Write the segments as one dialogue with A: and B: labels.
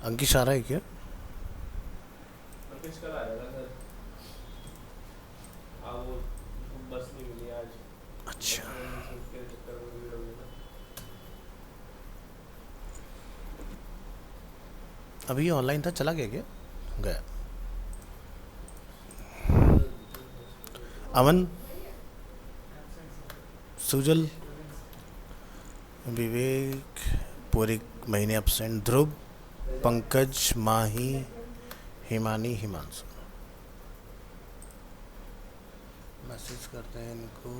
A: अंकिश आ रहा है क्या?
B: अंकिश कल आ जाएगा सर। वो बस नहीं मिली आज।
A: अच्छा।
B: बस में मिस के चक्कर में भीड़ हो गई ना।
A: अभी ऑनलाइन था, चला गया क्या? गया। अमन, सुजल, विवेक, पूरे महीने एब्सेंट। ध्रुव, पंकज, माही, हिमानी, हिमांशु। मैसेज करते हैं इनको।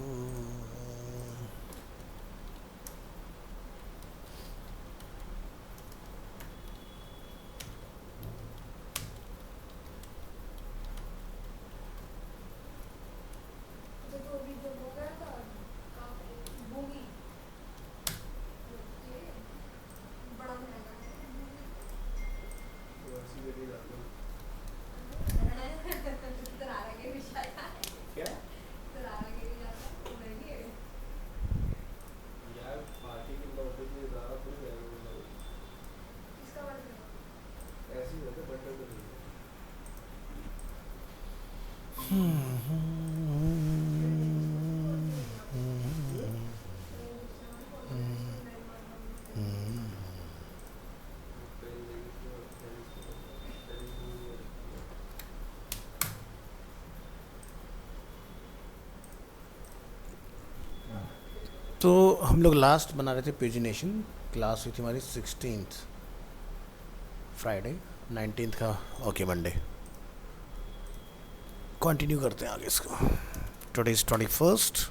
B: तो अस्सी के लिए डाल दो। क्या यार, पार्टी की बर्थडे के लिए ज़्यादा थोड़ी जाएगा वो लोग। ऐसे ही रहते बर्थडे तो नहीं है। पहले लेगी तो टेनिस को टेनिस को भी रखती है।
A: तो हम लोग लास्ट बना रहे थे पेजिनेशन। क्लास हुई थी हमारी 16th फ्राइडे, 19th का ओके मंडे। कंटिन्यू करते हैं आगे इसको। Today is 21st।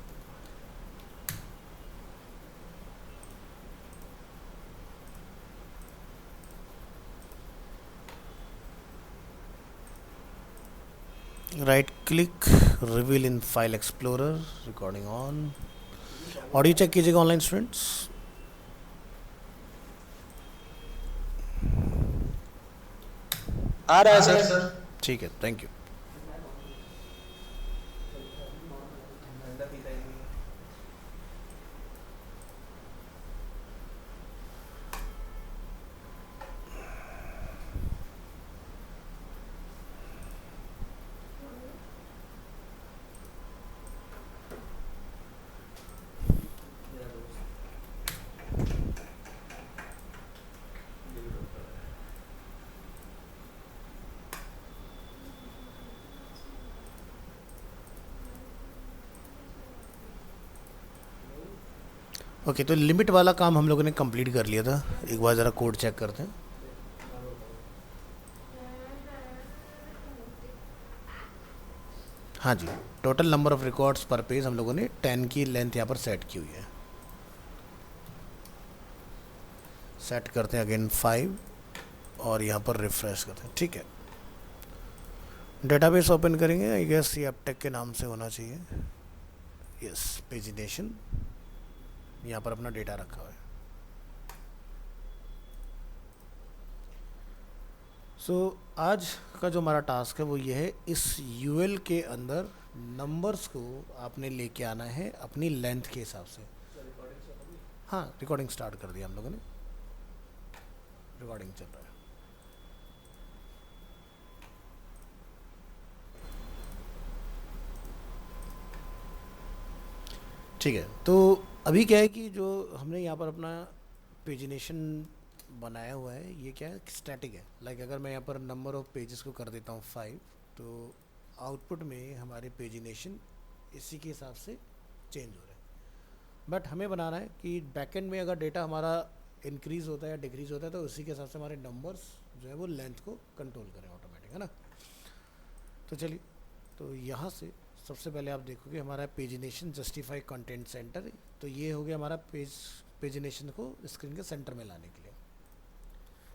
A: Right click, reveal in file explorer, recording on. Audio check कीजिएगा ऑनलाइन स्टूडेंट्स।
C: आ रहा है सर।
A: ठीक है, थैंक यू।
B: ठंडा पीता ही नहीं है। मेरा दोस्त दिल करता है।
A: ओके, तो लिमिट वाला काम हम लोगों ने कंप्लीट कर लिया था। एक बार ज़रा कोड चेक करते हैं।
B: डाउनलोड करो।
A: हाँ जी, टोटल नंबर ऑफ रिकॉर्ड्स पर पेज हम लोगों ने 10 की लेंथ यहाँ पर सेट की हुई है। सेट करते हैं अगेन 5 और यहाँ पर रिफ्रेश करते हैं। ठीक है, डेटाबेस ओपन करेंगे। आई गेस ये अपटेक के नाम से होना चाहिए। यस, पेजिनेशन, यहाँ पर अपना डेटा रखा हुआ है। आज का जो हमारा टास्क है वो ये है, इस यूएल के अंदर नंबर्स को आपने लेके आना है अपनी लेंथ के हिसाब से।
B: रिकॉर्डिंग चल रही है।
A: हाँ, रिकॉर्डिंग स्टार्ट कर दिया हम लोगों ने। रिकॉर्डिंग चल रहा है। ठीक है, तो अभी क्या है कि जो हमने यहाँ पर अपना पेजिनेशन बनाया हुआ है, ये क्या है, स्टैटिक है। लाइक अगर मैं यहाँ पर नंबर ऑफ पेजेस को कर देता हूँ 5, तो आउटपुट में हमारे पेजिनेशन इसी के हिसाब से चेंज हो रहे हैं। बट हमें बनाना है कि बैकएंड में अगर डेटा हमारा इंक्रीज़ होता है या डिक्रीज़ होता है, तो उसी के हिसाब से हमारे नंबर्स जो है वो लेंथ को कंट्रोल करें ऑटोमेटिक, है ना। तो चलिए, तो यहाँ से सबसे पहले आप देखोगे हमारा पेजिनेशन जस्टिफाई कंटेंट सेंटर। तो ये हो गया हमारा पेजिनेशन को स्क्रीन के सेंटर में लाने के लिए।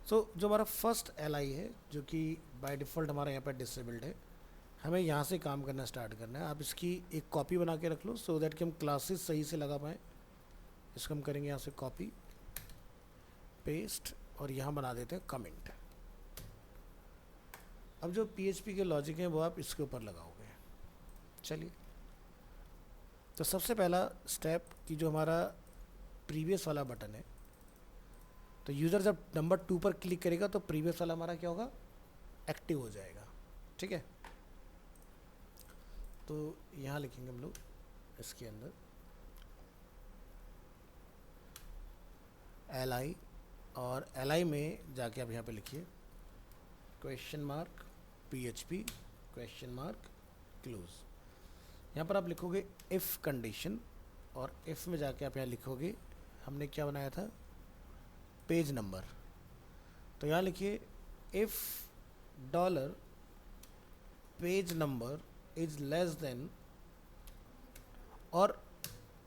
A: जो हमारा फर्स्ट एल आई है, जो कि बाय डिफ़ॉल्ट हमारा यहाँ पर डिसेबल्ड है, हमें यहाँ से काम करना स्टार्ट करना है। आप इसकी एक कॉपी बना के रख लो, सो दैट कि हम क्लासेस सही से लगा पाएँ। इसको हम करेंगे यहाँ से कॉपी पेस्ट और यहाँ बना देते हैं कमेंट। अब जो PHP के लॉजिक हैं वो आप इसके ऊपर लगाओगे। चलिए, तो सबसे पहला स्टेप कि जो हमारा प्रीवियस वाला बटन है, तो यूज़र जब नंबर 2 पर क्लिक करेगा तो प्रीवियस वाला हमारा क्या होगा, एक्टिव हो जाएगा। ठीक है, तो यहाँ लिखेंगे हम लोग इसके अंदर LI, और LI में जाके आप यहाँ पे लिखिए question mark PHP question mark close. यहाँ पर आप लिखोगे इफ़ कंडीशन, और इफ़ में जाके आप यहाँ लिखोगे हमने क्या बनाया था, पेज नंबर। तो यहाँ लिखिए if dollar page number is less than और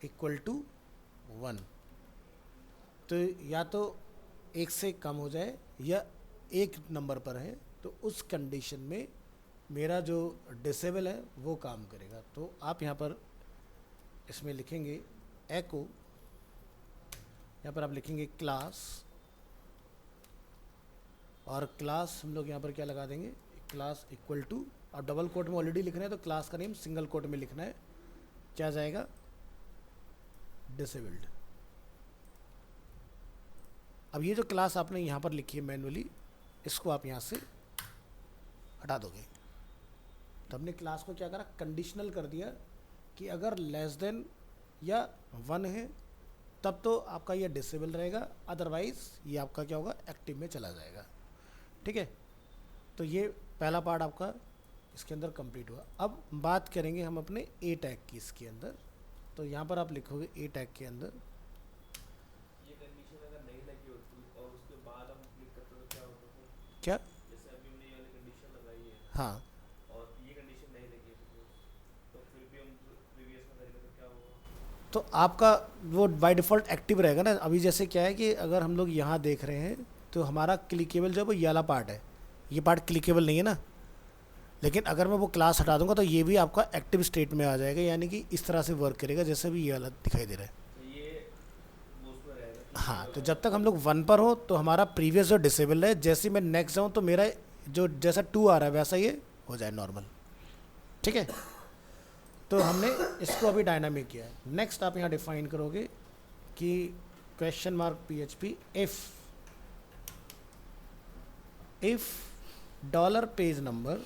A: इक्वल टू 1। तो या तो एक से कम हो जाए या एक नंबर पर है, तो उस कंडीशन में मेरा जो डिसेबल है वो काम करेगा। तो आप यहाँ पर इसमें लिखेंगे एको, यहाँ पर आप लिखेंगे क्लास, और क्लास हम लोग यहाँ पर क्या लगा देंगे, क्लास इक्वल टू, अब डबल कोट में ऑलरेडी लिखना है तो क्लास का नेम सिंगल कोट में लिखना है, क्या जाएगा, डिसेबल्ड। अब ये जो क्लास आपने यहाँ पर लिखी है मैनुअली, इसको आप यहाँ से हटा दोगे। तो हमने क्लास को क्या करा, कंडीशनल कर दिया कि अगर लेस देन या 1 है तब तो आपका ये डिसेबल रहेगा, अदरवाइज ये आपका क्या होगा, एक्टिव में चला जाएगा। ठीक है, तो ये पहला पार्ट आपका इसके अंदर कंप्लीट हुआ। अब बात करेंगे हम अपने ए टैग की इसके अंदर। तो यहाँ पर आप लिखोगे ए टैग के अंदर,
B: ये कंडीशन अगर नहीं लगी होती और उसके बाद हम क्लिक करते तो क्या होता फिर?
A: क्या,
B: जैसे अभी हमने ये वाली कंडीशन लगाई है
A: हाँ,
B: और ये कंडीशन नहीं लगी है तो फिर भी हम प्रीवियस में करेंगे तो क्या होगा?
A: तो आपका वो बाय डिफ़ॉल्ट एक्टिव रहेगा ना। अभी जैसे क्या है कि अगर हम लोग यहाँ देख रहे हैं तो हमारा क्लिकेबल जो है वो ये वाला पार्ट है, ये पार्ट क्लिकेबल नहीं है ना, लेकिन अगर मैं वो क्लास हटा दूंगा तो ये भी आपका एक्टिव स्टेट में आ जाएगा, यानी कि इस तरह से वर्क करेगा जैसे भी ये वाला दिखाई दे रहा है।
B: तो ये वो उसमें रहेगा।
A: हाँ, तो जब तक हम लोग 1 पर हो तो हमारा प्रीवियस जो डिसेबल है, जैसे मैं नेक्स्ट जाऊँ तो मेरा जो जैसा 2 आ रहा है वैसा ये हो जाए नॉर्मल। ठीक है, तो हमने इसको अभी डायनामिक किया है। नेक्स्ट आप यहाँ डिफाइन करोगे कि question mark PHP if dollar page number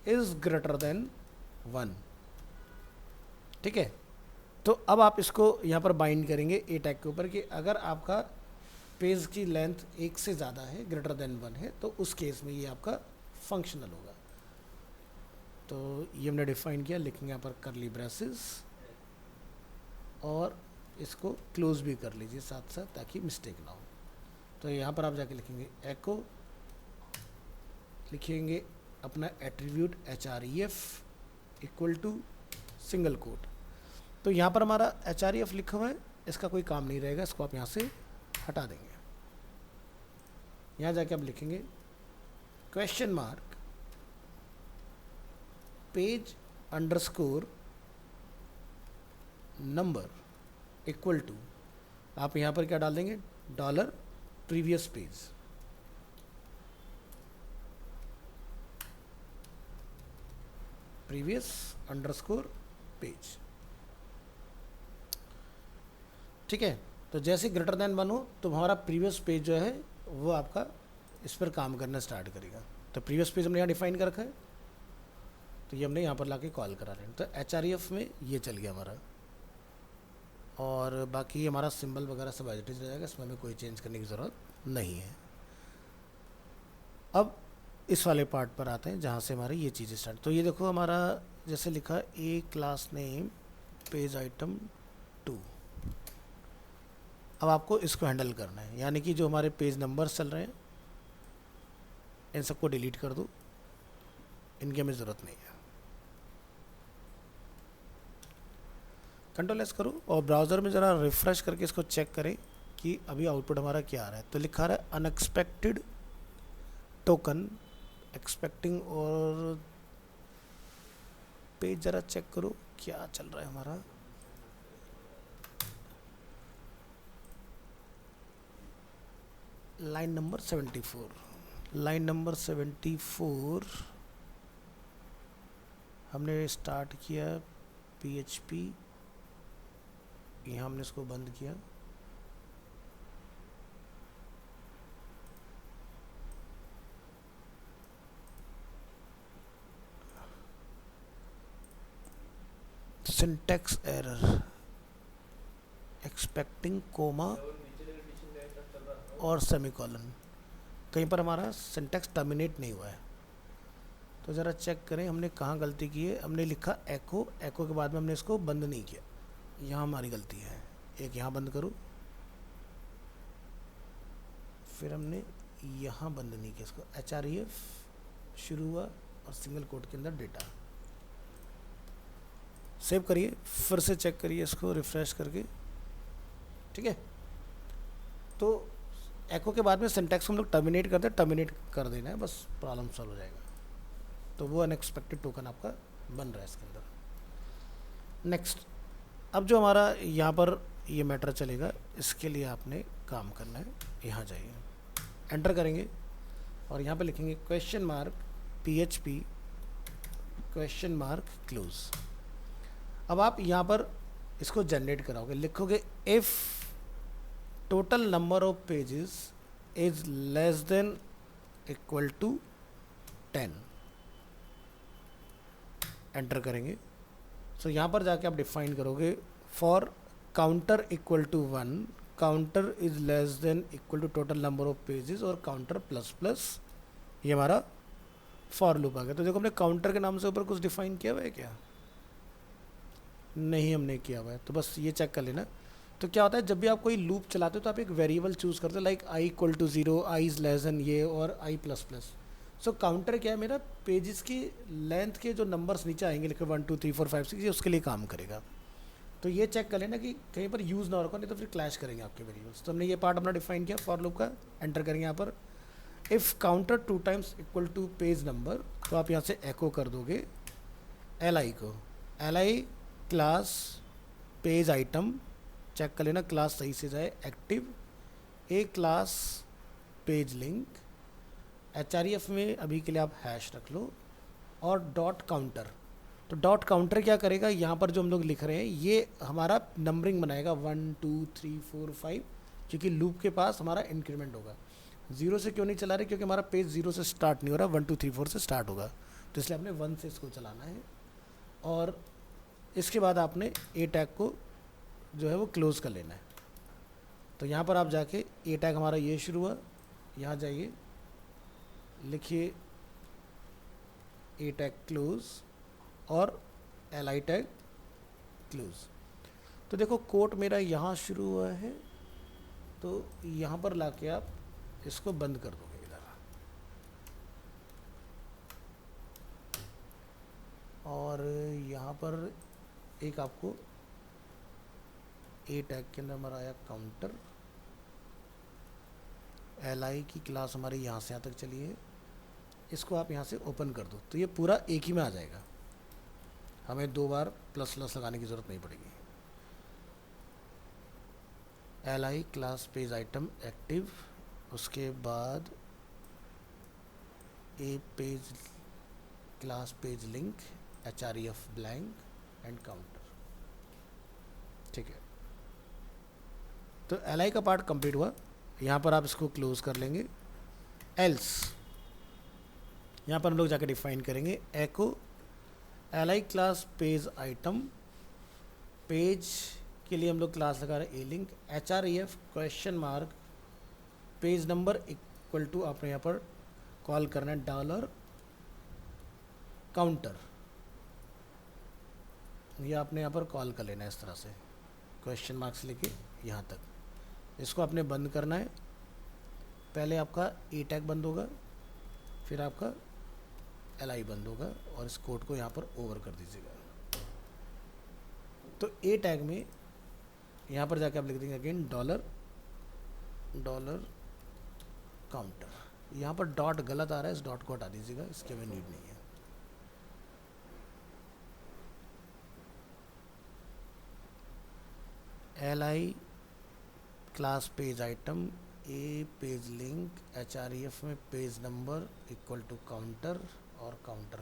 A: is greater then 1। ठीक है, तो अब आप इसको यहाँ पर बाइंड करेंगे ए टैग के ऊपर कि अगर आपका पेज की लेंथ 1 से ज़्यादा है, ग्रेटर देन 1 है, तो उस केस में ये आपका फंक्शनल होगा। तो ये हमने डिफाइन किया, लिखेंगे यहाँ पर करली ब्रेसेस, और इसको क्लोज भी कर लीजिए साथ साथ ताकि मिस्टेक ना हो। तो यहाँ पर आप जाके लिखेंगे एको, लिखेंगे अपना attribute href equal to single quote. तो यहाँ पर हमारा href लिखा हुआ है, इसका कोई काम नहीं रहेगा, इसको आप यहाँ से हटा देंगे। यहाँ जाके आप लिखेंगे question mark page underscore number equal to, आप यहाँ पर क्या डाल देंगे, dollar previous page. Previous underscore page. ठीक है, तो जैसे ग्रेटर देन 1 हो तो हमारा प्रीवियस पेज जो है वो आपका इस पर काम करना स्टार्ट करेगा। तो प्रीवियस पेज हमने यहाँ डिफाइन कर रखा है, तो ये हमने यहाँ पर लाके कॉल करा रहे हैं। तो href में ये चल गया हमारा, और बाकी हमारा सिंबल वगैरह सब एज इट इज रहेगा, इसमें हमें कोई चेंज करने की ज़रूरत नहीं है। अब इस वाले पार्ट पर आते हैं जहाँ से हमारी ये चीज़ें स्टार्ट। तो ये देखो हमारा जैसे लिखा ए क्लास नेम पेज आइटम 2। अब आपको इसको हैंडल करना है, यानी कि जो हमारे पेज नंबर्स चल रहे हैं इन सबको डिलीट कर दो, इनकी हमें ज़रूरत नहीं है। कंट्रोल एस करो और ब्राउज़र में ज़रा रिफ़्रेश करके इसको चेक करें कि अभी आउटपुट हमारा क्या आ रहा है। तो लिखा रहा है अनएक्सपेक्टेड टोकन एक्सपेक्टिंग, और पेज ज़रा चेक करो क्या चल रहा है हमारा। लाइन नंबर 74, लाइन नंबर 74 हमने स्टार्ट किया PHP, यहाँ हमने इसको बंद किया। सिंटेक्स एरर, एक्सपेक्टिंग कोमा
B: और नीचे का कंडीशन लाइन तक कर रहा
A: और सेमीकोलन, कहीं पर हमारा सिंटेक्स टर्मिनेट नहीं हुआ है। तो ज़रा चेक करें हमने कहाँ गलती की है। हमने लिखा एको, एको के बाद में हमने इसको बंद नहीं किया, यहाँ हमारी गलती है। एक यहाँ बंद करूँ, फिर हमने यहाँ बंद नहीं किया इसको, HREF शुरू हुआ और सिंगल कोट के अंदर डेटा। सेव करिए, फिर से चेक करिए इसको रिफ्रेश करके, ठीक है। तो एको के बाद में सिंटैक्स को हम लोग टर्मिनेट करते हैं, टर्मिनेट कर देना है, बस प्रॉब्लम सॉल्व हो जाएगा। तो वो अनएक्सपेक्टेड टोकन आपका बन रहा है इसके अंदर। नेक्स्ट, अब जो हमारा यहाँ पर ये मैटर चलेगा, इसके लिए आपने काम करना है। यहाँ जाइए, एंटर करेंगे और यहाँ पे लिखेंगे question mark PHP question mark close. अब आप यहाँ पर इसको जनरेट कराओगे, लिखोगे if total number of pages is less than equal to 10, enter करेंगे। सो यहाँ पर जाके आप डिफाइन करोगे for counter equal to 1, counter is less than equal to total number of pages और काउंटर प्लस प्लस, ये हमारा फॉर लूप आ गया। तो देखो हमने काउंटर के नाम से ऊपर कुछ डिफाइन किया हुआ है क्या? नहीं हमने किया हुआ है, तो बस ये चेक कर लेना। तो क्या होता है, जब भी आप कोई लूप चलाते हो तो आप एक वेरिएबल चूज़ करते हो, like i equal to 0, i is less than ये और i plus plus. So counter क्या है, मेरा पेजेस की लेंथ के जो नंबर्स नीचे आएंगे, लिखे 1 2 3 4 5 6, ये उसके लिए काम करेगा। तो ये चेक कर लेना कि कहीं पर यूज़ ना हो रखो, नहीं तो फिर क्लैश करेंगे आपके वेरिएबल्स। तो हमने ये पार्ट अपना डिफाइन किया फॉर लूप का, एंटर करेंगे यहाँ पर if counter 2 times equal to page number, तो आप यहाँ से एको कर दोगे li को, li class page item, check कर लेना क्लास सही से जाए, एक्टिव ए क्लास पेज लिंक, HREF में अभी के लिए आप हैश रख लो, और डॉट काउंटर। तो डॉट काउंटर क्या करेगा, यहाँ पर जो हम लोग लिख रहे हैं ये हमारा नंबरिंग बनाएगा 1 2 3 4 5, क्योंकि लूप के पास हमारा इंक्रीमेंट होगा। 0 से क्यों नहीं चला रहे, क्योंकि हमारा पेज 0 से स्टार्ट नहीं हो रहा, 1 2 3 4 से स्टार्ट होगा, तो इसलिए आपने 1 से इसको चलाना है। और इसके बाद आपने ए टैग को जो है वो क्लोज़ कर लेना है। तो यहाँ पर आप जाके ए टैग हमारा ये शुरू हुआ, यहाँ जाइए लिखिए ए टैग क्लोज और li टैग क्लोज। तो देखो कोट मेरा यहाँ शुरू हुआ है, तो यहाँ पर लाके आप इसको बंद कर दोगे इधर, और यहाँ पर एक आपको ए टैग के अंदर हमारा आया काउंटर, li की क्लास हमारी यहाँ से यहाँ तक चली है, इसको आप यहाँ से ओपन कर दो, तो ये पूरा एक ही में आ जाएगा, हमें 2 बार प्लस प्लस लगाने की ज़रूरत नहीं पड़ेगी। li class page item active, उसके बाद a page class page link, HREF blank and counter, ठीक है। तो li का पार्ट कंप्लीट हुआ, यहाँ पर आप इसको क्लोज कर लेंगे। एल्स यहाँ पर हम लोग जाकर डिफाइन करेंगे echo li class page item, page के लिए हम लोग क्लास लगा रहे a link, HREF question mark page number equal to, आपने यहाँ पर कॉल करना है डॉलर काउंटर, ये आपने यहाँ पर कॉल कर लेना है इस तरह से, क्वेश्चन मार्क से लेके यहाँ तक। इसको आपने बंद करना है, पहले आपका ए टैग बंद होगा, फिर आपका li बंद होगा, और इस कोड को यहाँ पर ओवर कर दीजिएगा। तो ए टैग में यहाँ पर जाके आप लिख देंगे अगेन डॉलर काउंटर, यहाँ पर डॉट गलत आ रहा है, इस डॉट को हटा दीजिएगा, इसके में नीड नहीं है। li class page item, A page link, HREF में page number equal to counter, और काउंटर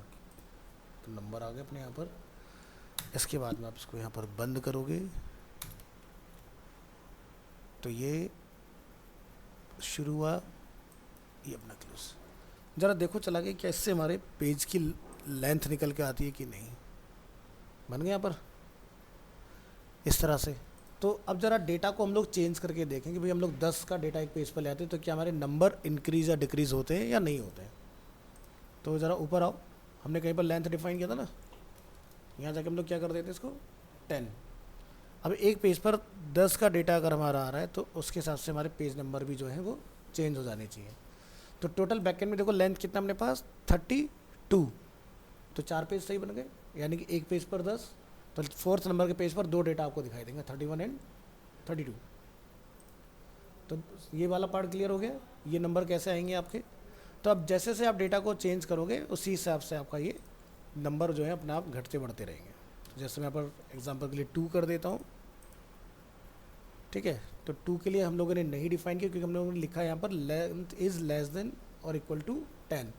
A: तो नंबर आ गए अपने यहाँ पर। इसके बाद में आप इसको यहाँ पर बंद करोगे, तो ये शुरू हुआ, ये अपना क्लोज। ज़रा देखो चला गया क्या इससे हमारे पेज की लेंथ निकल के आती है कि नहीं, बन गया यहाँ पर। इस तरह से। तो अब ज़रा डेटा को हम लोग चेंज करके देखें कि भाई हम लोग 10 का डेटा एक पेज पर ले आते हैं तो क्या हमारे नंबर इंक्रीज़ या डिक्रीज़ होते हैं या नहीं होते हैं। तो ज़रा ऊपर आओ, हमने कहीं पर लेंथ डिफाइन किया था ना, यहाँ जाके हम लोग क्या कर देते हैं इसको 10। अब एक पेज पर 10 का डेटा अगर हमारा आ रहा है तो उसके हिसाब से हमारे पेज नंबर भी जो है वो चेंज हो जाने चाहिए। तो टोटल बैकएंड में देखो लेंथ कितना अपने पास 32, तो 4 पेज सही बन गए, यानी कि एक पेज पर 10, तो फोर्थ नंबर के पेज पर 2 डेटा आपको दिखाई देंगे 31 एंड 32। तो ये वाला पार्ट क्लियर हो गया, ये नंबर कैसे आएंगे आपके। तो अब जैसे जैसे आप डेटा को चेंज करोगे उसी हिसाब से आपका ये नंबर जो है अपने आप घटते बढ़ते रहेंगे। तो जैसे मैं यहाँ पर एग्जांपल के लिए 2 कर देता हूँ, ठीक है। तो 2 के लिए हम लोगों ने नहीं डिफाइन किया क्योंकि हम लोगों ने लिखा है यहाँ पर लेंथ इज़ लेस देन और इक्वल टू 10।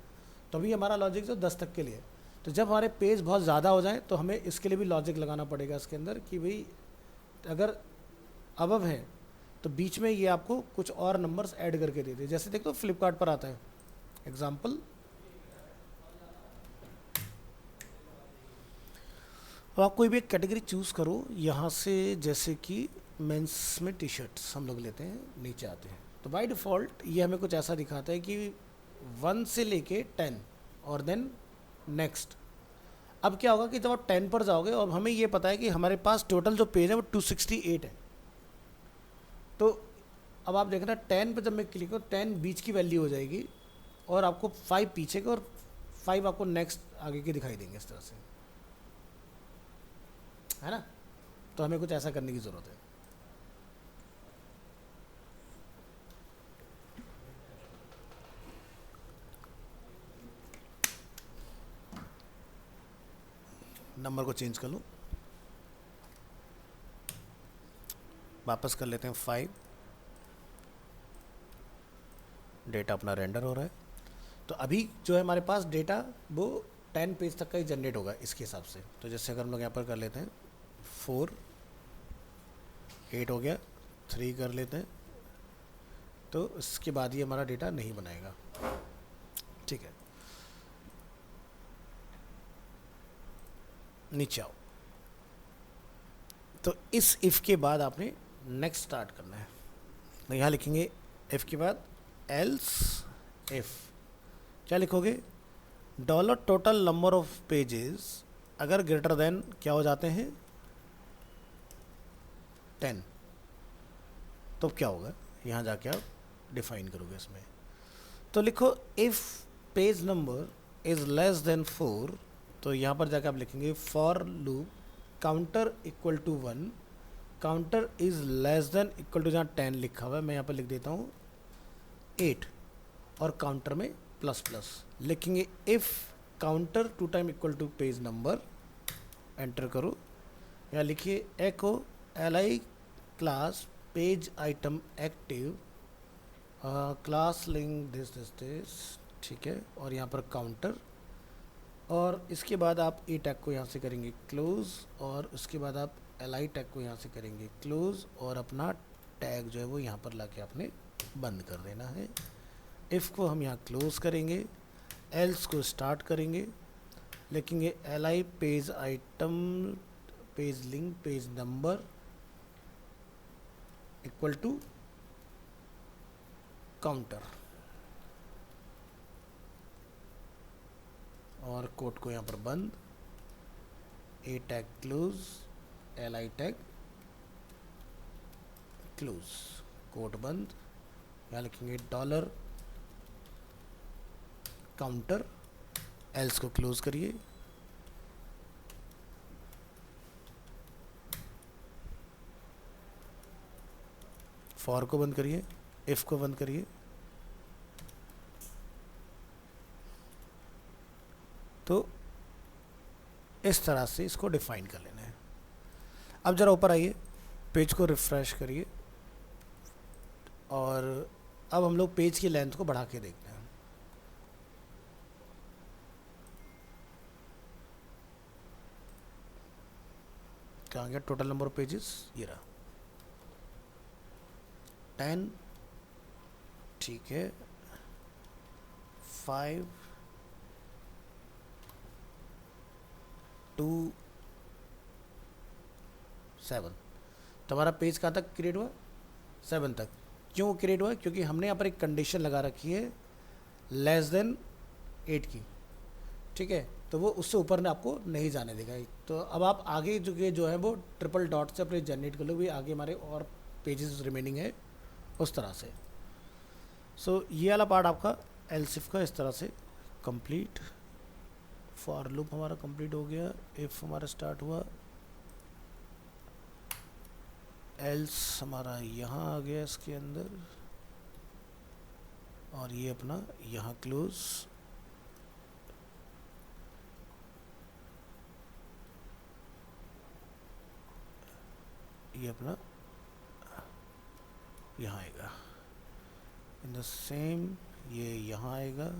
A: तो अभी हमारा लॉजिक जो 10 तक के लिए। तो जब हमारे पेज बहुत ज़्यादा हो जाए तो हमें इसके लिए भी लॉजिक लगाना पड़ेगा इसके अंदर कि भाई अगर अबव है तो बीच में ये आपको कुछ और नंबर्स ऐड करके दे दे। जैसे देखो फ्लिपकार्ट पर आता है एग्जाम्पल, तो आप कोई भी एक कैटेगरी चूज़ करो यहाँ से, जैसे कि मेंस में टी शर्ट्स हम लोग लेते हैं, नीचे आते हैं तो बाय डिफ़ॉल्ट ये हमें कुछ ऐसा दिखाता है कि 1 से लेके 10 और देन नेक्स्ट। अब क्या होगा कि जब आप 10 पर जाओगे और हमें ये पता है कि हमारे पास टोटल जो पेज है वो 268 है, तो अब आप देखना 10 पर जब मैं क्लिक करूँ 10 बीच की वैल्यू हो जाएगी और आपको 5 पीछे के और 5 आपको नेक्स्ट आगे के दिखाई देंगे इस तरह से, है ना। तो हमें कुछ ऐसा करने की ज़रूरत है। नंबर को चेंज कर लूँ, वापस कर लेते हैं 5, डेटा अपना रेंडर हो रहा है। तो अभी जो है हमारे पास डेटा वो 10 पेज तक का ही जनरेट होगा इसके हिसाब से। तो जैसे अगर हम लोग यहाँ पर कर लेते हैं 4, 8 हो गया, 3 कर लेते हैं, तो इसके बाद ये हमारा डेटा नहीं बनाएगा, ठीक है। नीचे आओ, तो इस इफ़ के बाद आपने नेक्स्ट स्टार्ट करना है। तो यहाँ लिखेंगे इफ़ के बाद एल्स इफ़, क्या लिखोगे, dollar total number of pages अगर ग्रेटर देन क्या हो जाते हैं 10, तो क्या होगा, यहाँ जाके आप डिफाइन करोगे इसमें। तो लिखो if page number is less than 4, तो यहाँ पर जाके आप लिखेंगे for loop counter equal to 1, counter is less than equal to, जहाँ 10 लिखा हुआ है मैं यहाँ पर लिख देता हूँ 8 और काउंटर में प्लस प्लस लिखेंगे। If counter 2 time equal to page number, enter करो, यहाँ लिखिए echo li class page item active class link this, ठीक है। और यहाँ पर काउंटर, और इसके बाद आप ई टैग को यहाँ से करेंगे क्लोज, और उसके बाद आप li टैग को यहाँ से करेंगे क्लोज, और अपना टैग जो है वो यहाँ पर लाके आपने बंद कर देना है। इफ़ को हम यहाँ क्लोज करेंगे, एल्स को स्टार्ट करेंगे, लिखेंगे li page item page link page number equal to counter, और कोड को यहाँ पर बंद, a tag close, li tag close, code बंद। यहाँ लिखेंगे डॉलर काउंटर, एल्स को क्लोज करिए, फॉर को बंद करिए, इफ़ को बंद करिए। तो इस तरह से इसको डिफाइन कर लेना है। अब ज़रा ऊपर आइए, पेज को रिफ़्रेश करिए, और अब हम लोग पेज की लेंथ को बढ़ा के देखते हैं। क्या आ गया टोटल नंबर ऑफ पेजेस, ये रहा 10, ठीक है, 5, 2, 7, तो हमारा पेज कहाँ तक क्रिएट हुआ, 7 तक। क्यों क्रिएट हुआ, क्योंकि हमने यहाँ पर एक कंडीशन लगा रखी है लेस देन 8 की, ठीक है, तो वो उससे ऊपर ने आपको नहीं जाने देगा। तो अब आप आगे जो है वो ट्रिपल डॉट से अपने जनरेट कर लो, भी आगे हमारे और पेजेस रिमेनिंग है उस तरह से। सो ये वाला पार्ट आपका एल्सिफ का इस तरह से कंप्लीट। फॉर लूप हमारा कंप्लीट हो गया, इफ़ हमारा स्टार्ट हुआ, एल्स हमारा यहाँ आ गया इसके अंदर, और ये अपना यहाँ क्लोज, ये अपना यहाँ आएगा इन द सेम, ये यहाँ आएगा,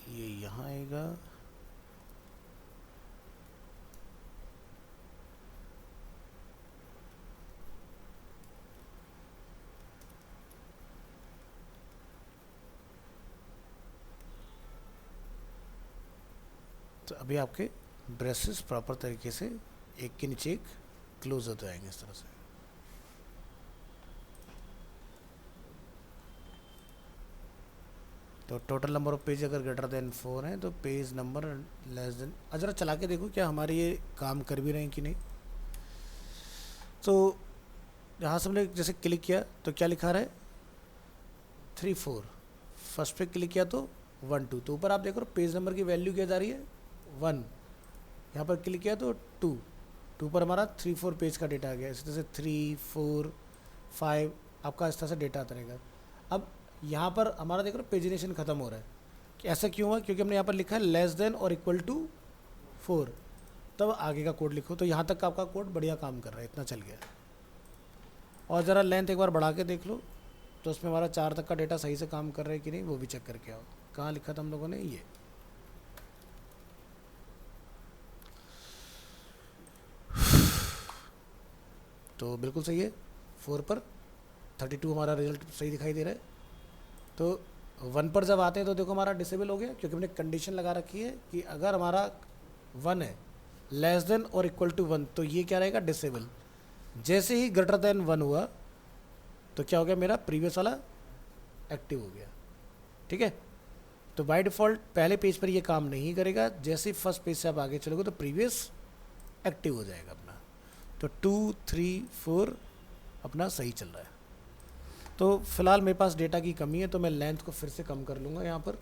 A: ये यहाँ आएगा, तो अभी आपके ब्रेसेस प्रॉपर तरीके से एक के नीचे एक क्लोज होते आएंगे इस तरह से। तो टोटल नंबर ऑफ पेज अगर ग्रेटर देन 4 है तो पेज नंबर लेस देन, जरा चला के देखो क्या हमारे ये काम कर भी रहे हैं कि नहीं। तो यहाँ से हमने जैसे क्लिक किया तो क्या लिखा रहा है 3 4, फर्स्ट पे क्लिक किया तो 1 2, तो ऊपर आप देखो पेज नंबर की वैल्यू क्या जा रही है 1, यहाँ पर क्लिक किया तो 2 पर हमारा 3 4 पेज का डेटा आ गया। इस तरह से 3 4 5 आपका इस तरह से डेटा आता रहेगा। अब यहाँ पर हमारा देख रहे हो पेजिनेशन खत्म हो रहा है, कि ऐसा क्यों हुआ, क्योंकि हमने यहाँ पर लिखा है लेस देन और इक्वल टू 4, तब आगे का कोड लिखो। तो यहाँ तक का आपका कोड बढ़िया काम कर रहा है, इतना चल गया। और ज़रा लेंथ एक बार बढ़ा के देख लो तो उसमें हमारा 4 तक का डेटा सही से काम कर रहा है कि नहीं, वो भी चेक करके आओ। कहाँ लिखा था हम लोगों ने, ये तो बिल्कुल सही है। 4 पर 32 हमारा रिजल्ट सही दिखाई दे रहा है। तो 1 पर जब आते हैं तो देखो हमारा डिसेबल हो गया, क्योंकि हमने कंडीशन लगा रखी है कि अगर हमारा 1 है लेस देन और इक्वल टू 1 तो ये क्या रहेगा डिसेबल। जैसे ही ग्रेटर देन 1 हुआ तो क्या हो गया, मेरा प्रीवियस वाला एक्टिव हो गया, ठीक है। तो बाय डिफ़ॉल्ट पहले पेज पर ये काम नहीं करेगा, जैसे ही फर्स्ट पेज से आप आगे चलोगे तो प्रीवियस एक्टिव हो जाएगा अपना। तो 2 3 4 अपना सही चल रहा है। तो फिलहाल मेरे पास डेटा की कमी है, तो मैं लेंथ को फिर से कम कर लूँगा यहाँ पर,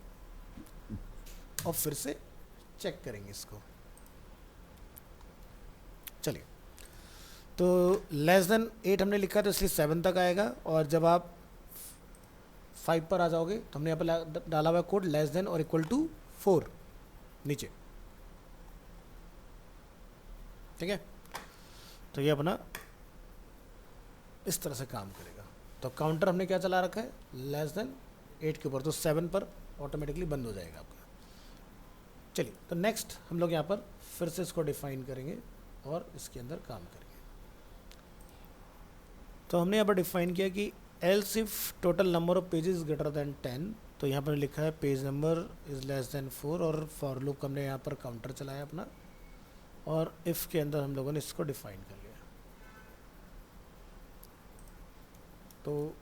A: और फिर से चेक करेंगे इसको। चलिए, तो लेस देन 8 हमने लिखा तो इसलिए 7 तक आएगा, और जब आप 5 पर आ जाओगे तो हमने यहाँ पर डाला हुआ कोड लेस देन और इक्वल टू 4 नीचे, ठीक है। तो ये अपना इस तरह से काम करेगा। तो काउंटर हमने क्या चला रखा है लेस देन 8 के ऊपर, तो 7 पर ऑटोमेटिकली बंद हो जाएगा आपका। चलिए, तो नेक्स्ट हम लोग यहाँ पर फिर से इसको डिफाइन करेंगे और इसके अंदर काम करेंगे। तो हमने यहाँ पर डिफाइन किया कि else if total number of pages greater than 10, तो यहाँ पर लिखा है page number is less than 4, और फॉर लूप हमने यहाँ पर काउंटर चलाया अपना, और इफ़ के अंदर हम लोगों ने इसको डिफाइन कर लिया। तो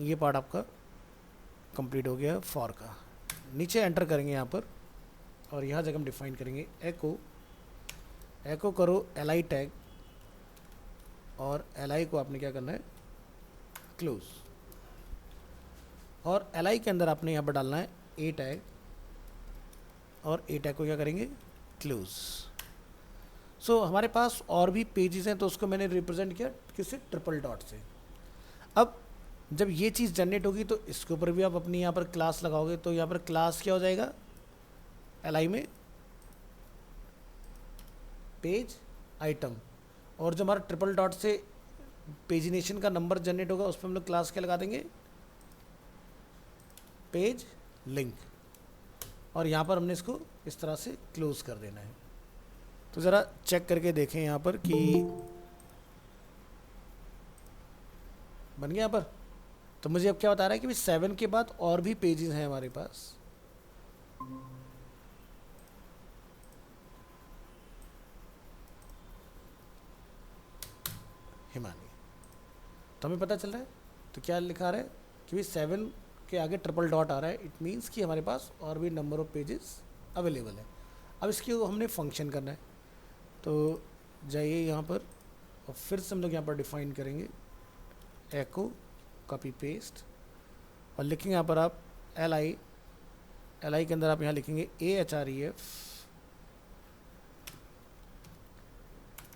A: ये पार्ट आपका कंप्लीट हो गया फॉर का। नीचे एंटर करेंगे यहाँ पर, और यहाँ जगह हम डिफाइन करेंगे एको करो li टैग, और li को आपने क्या करना है क्लोज, और li के अंदर आपने यहाँ पर डालना है a टैग, और a टैग को क्या करेंगे क्लोज। सो हमारे पास और भी पेजेस हैं, तो उसको मैंने रिप्रेजेंट किया किससे, ट्रिपल डॉट से। अब जब ये चीज़ जनरेट होगी तो इसके ऊपर भी आप अपनी यहाँ पर क्लास लगाओगे, तो यहाँ पर क्लास क्या हो जाएगा li में पेज आइटम, और जो हमारा ट्रिपल डॉट से पेजिनेशन का नंबर जनरेट होगा उस पर हम लोग क्लास क्या लगा देंगे पेज लिंक, और यहाँ पर हमने इसको इस तरह से क्लोज कर देना है। तो ज़रा चेक करके देखें यहाँ पर कि बन गया यहाँ पर। तो मुझे अब क्या बता रहा है कि भाई 7 के बाद और भी पेजेस हैं हमारे पास। हिमानी। तो हमें पता चल रहा है, तो क्या लिखा रहा है कि भाई 7 के आगे ट्रिपल डॉट आ रहा है, इट मीन्स कि हमारे पास और भी नंबर ऑफ पेजेस अवेलेबल है। अब इसकी हमने फंक्शन करना है, तो जाइए यहाँ पर और फिर से हम लोग यहाँ पर डिफाइन करेंगे एको कॉपी पेस्ट और लिखेंगे यहाँ पर आप एल आई के अंदर आप यहाँ लिखेंगे AHREF,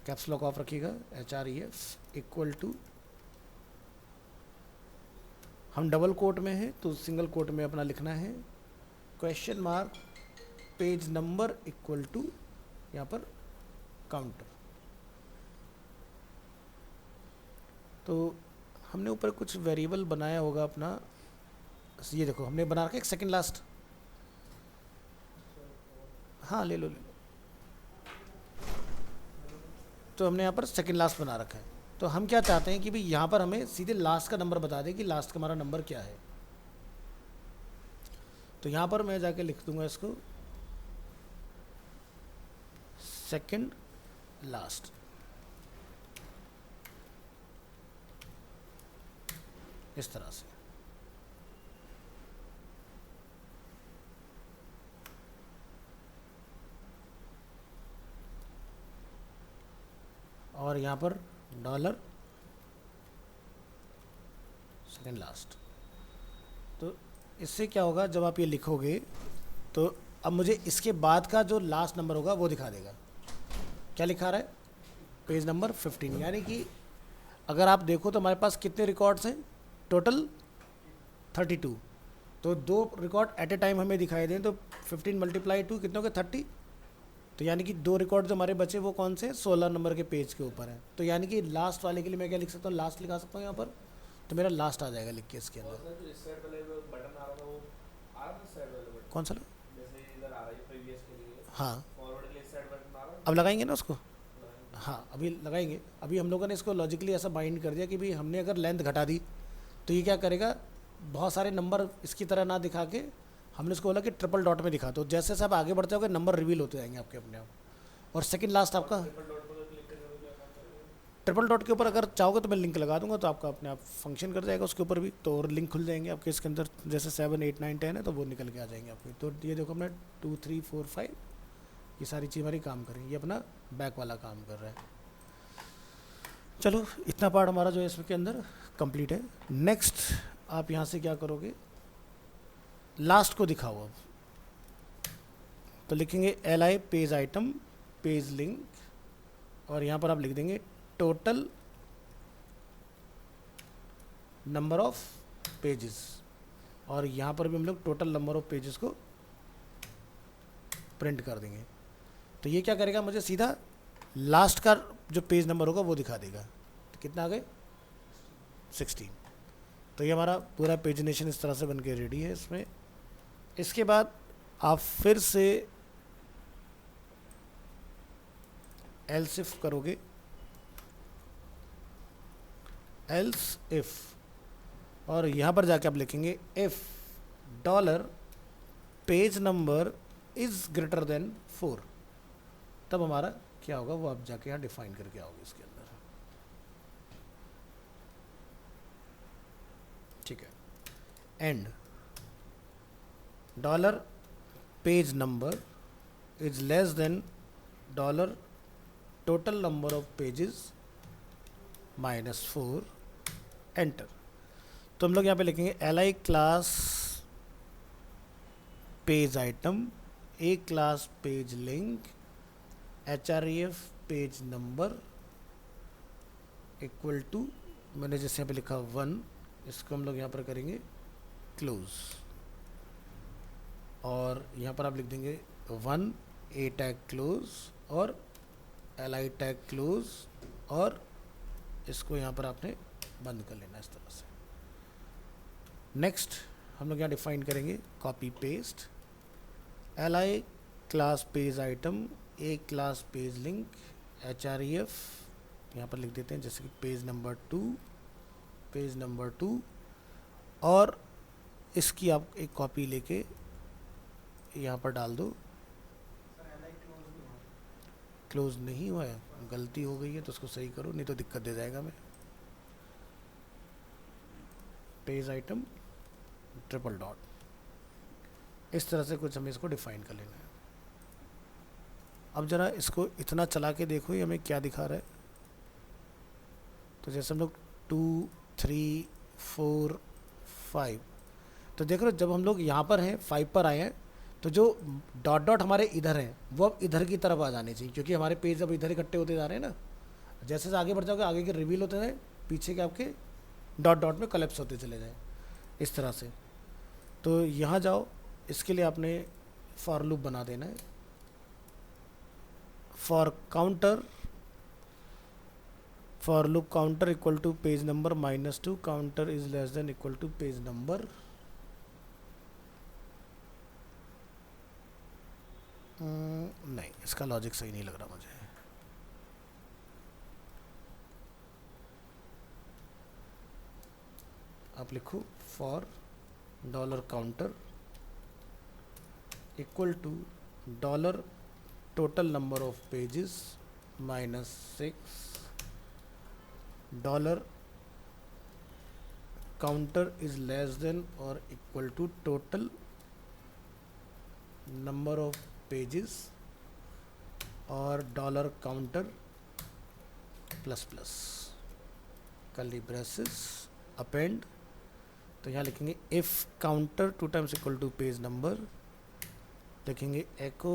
A: कैप्स लॉक ऑफ रखिएगा, HREF इक्वल टू, हम डबल कोट में हैं तो सिंगल कोट में अपना लिखना है question mark page number equal to यहाँ पर काउंटर। तो हमने ऊपर कुछ वेरिएबल बनाया होगा अपना, ये देखो हमने बना रखा है एक सेकंड लास्ट, हाँ ले लो। तो हमने यहाँ पर सेकंड लास्ट बना रखा है। तो हम क्या चाहते हैं कि भाई यहाँ पर हमें सीधे लास्ट का नंबर बता दें कि लास्ट का हमारा नंबर क्या है। तो यहाँ पर मैं जाके लिख दूंगा इसको सेकंड लास्ट, इस तरह से। और यहाँ पर डॉलर सेकंड लास्ट। तो इससे क्या होगा, जब आप ये लिखोगे तो अब मुझे इसके बाद का जो लास्ट नंबर होगा वो दिखा देगा। क्या लिखा रहा है, पेज नंबर 15, यानी कि अगर आप देखो तो हमारे पास कितने रिकॉर्ड्स हैं टोटल 32। तो 2 रिकॉर्ड एट ए टाइम हमें दिखाई दें तो 15 × 2 कितने हो गए 30। तो यानी कि 2 रिकॉर्ड जो हमारे बचे वो कौन से 16 नंबर के पेज के ऊपर है। तो यानी कि लास्ट वाले के लिए मैं क्या लिख सकता हूँ, लास्ट लिखा सकता हूँ यहाँ पर, तो मेरा लास्ट आ जाएगा लिख के इसके अंदर।
B: और जो इस साइड वाले जो बटन आ रहा था वो आ रहा था, साइड वाले बटन
A: कौन सा?
B: जैसे इधर आ रहा है प्रीवियस के लिए,
A: हाँ
B: फॉरवर्ड के लिए इस साइड बटन आ रहा है।
A: अब लगाएंगे ना उसको, हाँ अभी लगाएंगे। अभी हम लोगों ने इसको लॉजिकली ऐसा बाइंड कर दिया कि भाई हमने अगर लेंथ घटा दी तो ये क्या करेगा, बहुत सारे नंबर इसकी तरह ना दिखा के हमने इसको बोला कि ट्रिपल डॉट में दिखा। तो जैसे जैसे आप आगे बढ़ते होगे नंबर रिवील होते जाएंगे आपके अपने आप। और सेकंड लास्ट आपका ट्रिपल डॉट के ऊपर अगर चाहोगे तो मैं लिंक लगा दूंगा तो आपका अपने आप फंक्शन कर जाएगा उसके ऊपर भी, तो और लिंक खुल जाएंगे आपके इसके अंदर। जैसे 7, 8, 9, 10 है तो वो निकल के आ जाएंगे आपके। तो ये देखो हमने 2, 3, 4, 5 ये सारी चीज़ हमारी काम करेंगी, ये अपना बैक वाला काम कर रहा है। चलो इतना पार्ट हमारा जो है इसके अंदर कंप्लीट है। नेक्स्ट आप यहाँ से क्या करोगे, लास्ट को दिखाओ अब। तो लिखेंगे LI page item page link और यहाँ पर आप लिख देंगे टोटल नंबर ऑफ पेजेस, और यहाँ पर भी हम लोग टोटल नंबर ऑफ पेजेस को प्रिंट कर देंगे। तो ये क्या करेगा, मुझे सीधा लास्ट का जो पेज नंबर होगा वो दिखा देगा। तो कितना आ गए 16। तो ये हमारा पूरा पेजिनेशन इस तरह से बन के रेडी है इसमें। इसके बाद आप फिर से एल्स इफ करोगे, एल्स इफ, और यहाँ पर जाके आप लिखेंगे if dollar page number is greater than 4, तब हमारा क्या होगा वो आप जाके यहाँ डिफाइन करके आओगे इसके अंदर। ठीक है, and dollar page number is less than dollar total number of pages -4 enter. तो हम लोग यहाँ पे लिखेंगे LI class page item, A class page link, HREF page number equal to, मैंने जैसे यहाँ पे लिखा 1, इसको हम लोग यहाँ पर करेंगे क्लोज, और यहाँ पर आप लिख देंगे 1 A टैग क्लोज और LI टैग क्लोज, और इसको यहाँ पर आपने बंद कर लेना इस तरह से। नेक्स्ट हम लोग यहाँ डिफाइन करेंगे copy paste, LI class page item, A class page link, HREF यहाँ पर लिख देते हैं जैसे कि पेज नंबर 2, और इसकी आप एक कॉपी लेके यहाँ पर डाल दो। क्लोज नहीं हुआ है, गलती हो गई है तो उसको सही करो, नहीं तो दिक्कत दे जाएगा मैं। पेज आइटम ट्रिपल डॉट, इस तरह से कुछ हमें इसको डिफाइन कर लेना है। अब जरा इसको इतना चला के देखो ये हमें क्या दिखा रहा है। तो जैसे हम लोग 2 3 4 5, तो देख रहे हो जब हम लोग यहाँ पर हैं 5 पर आए हैं तो जो डॉट डॉट हमारे इधर हैं वो अब इधर की तरफ आ जाने चाहिए, क्योंकि हमारे पेज अब इधर इकट्ठे होते जा रहे हैं ना। जैसे जैसे आगे बढ़ जाओगे आगे के रिवील होते जाए, पीछे के आपके डॉट डॉट में कलेप्स होते चले जाए इस तरह से। तो यहाँ जाओ, इसके लिए आपने फॉर लूप बना देना है। For counter, for loop counter equal to page number -2, counter is less than equal to page number. नहीं, इसका लॉजिक सही नहीं लग रहा मुझे। आप लिखो for dollar counter equal to dollar total number of pages -6, dollar counter is less than और equal to total number of pages और dollar counter plus plus curly braces append. तो यहाँ लिखेंगे if counter 2 times equal to page number, लिखेंगे echo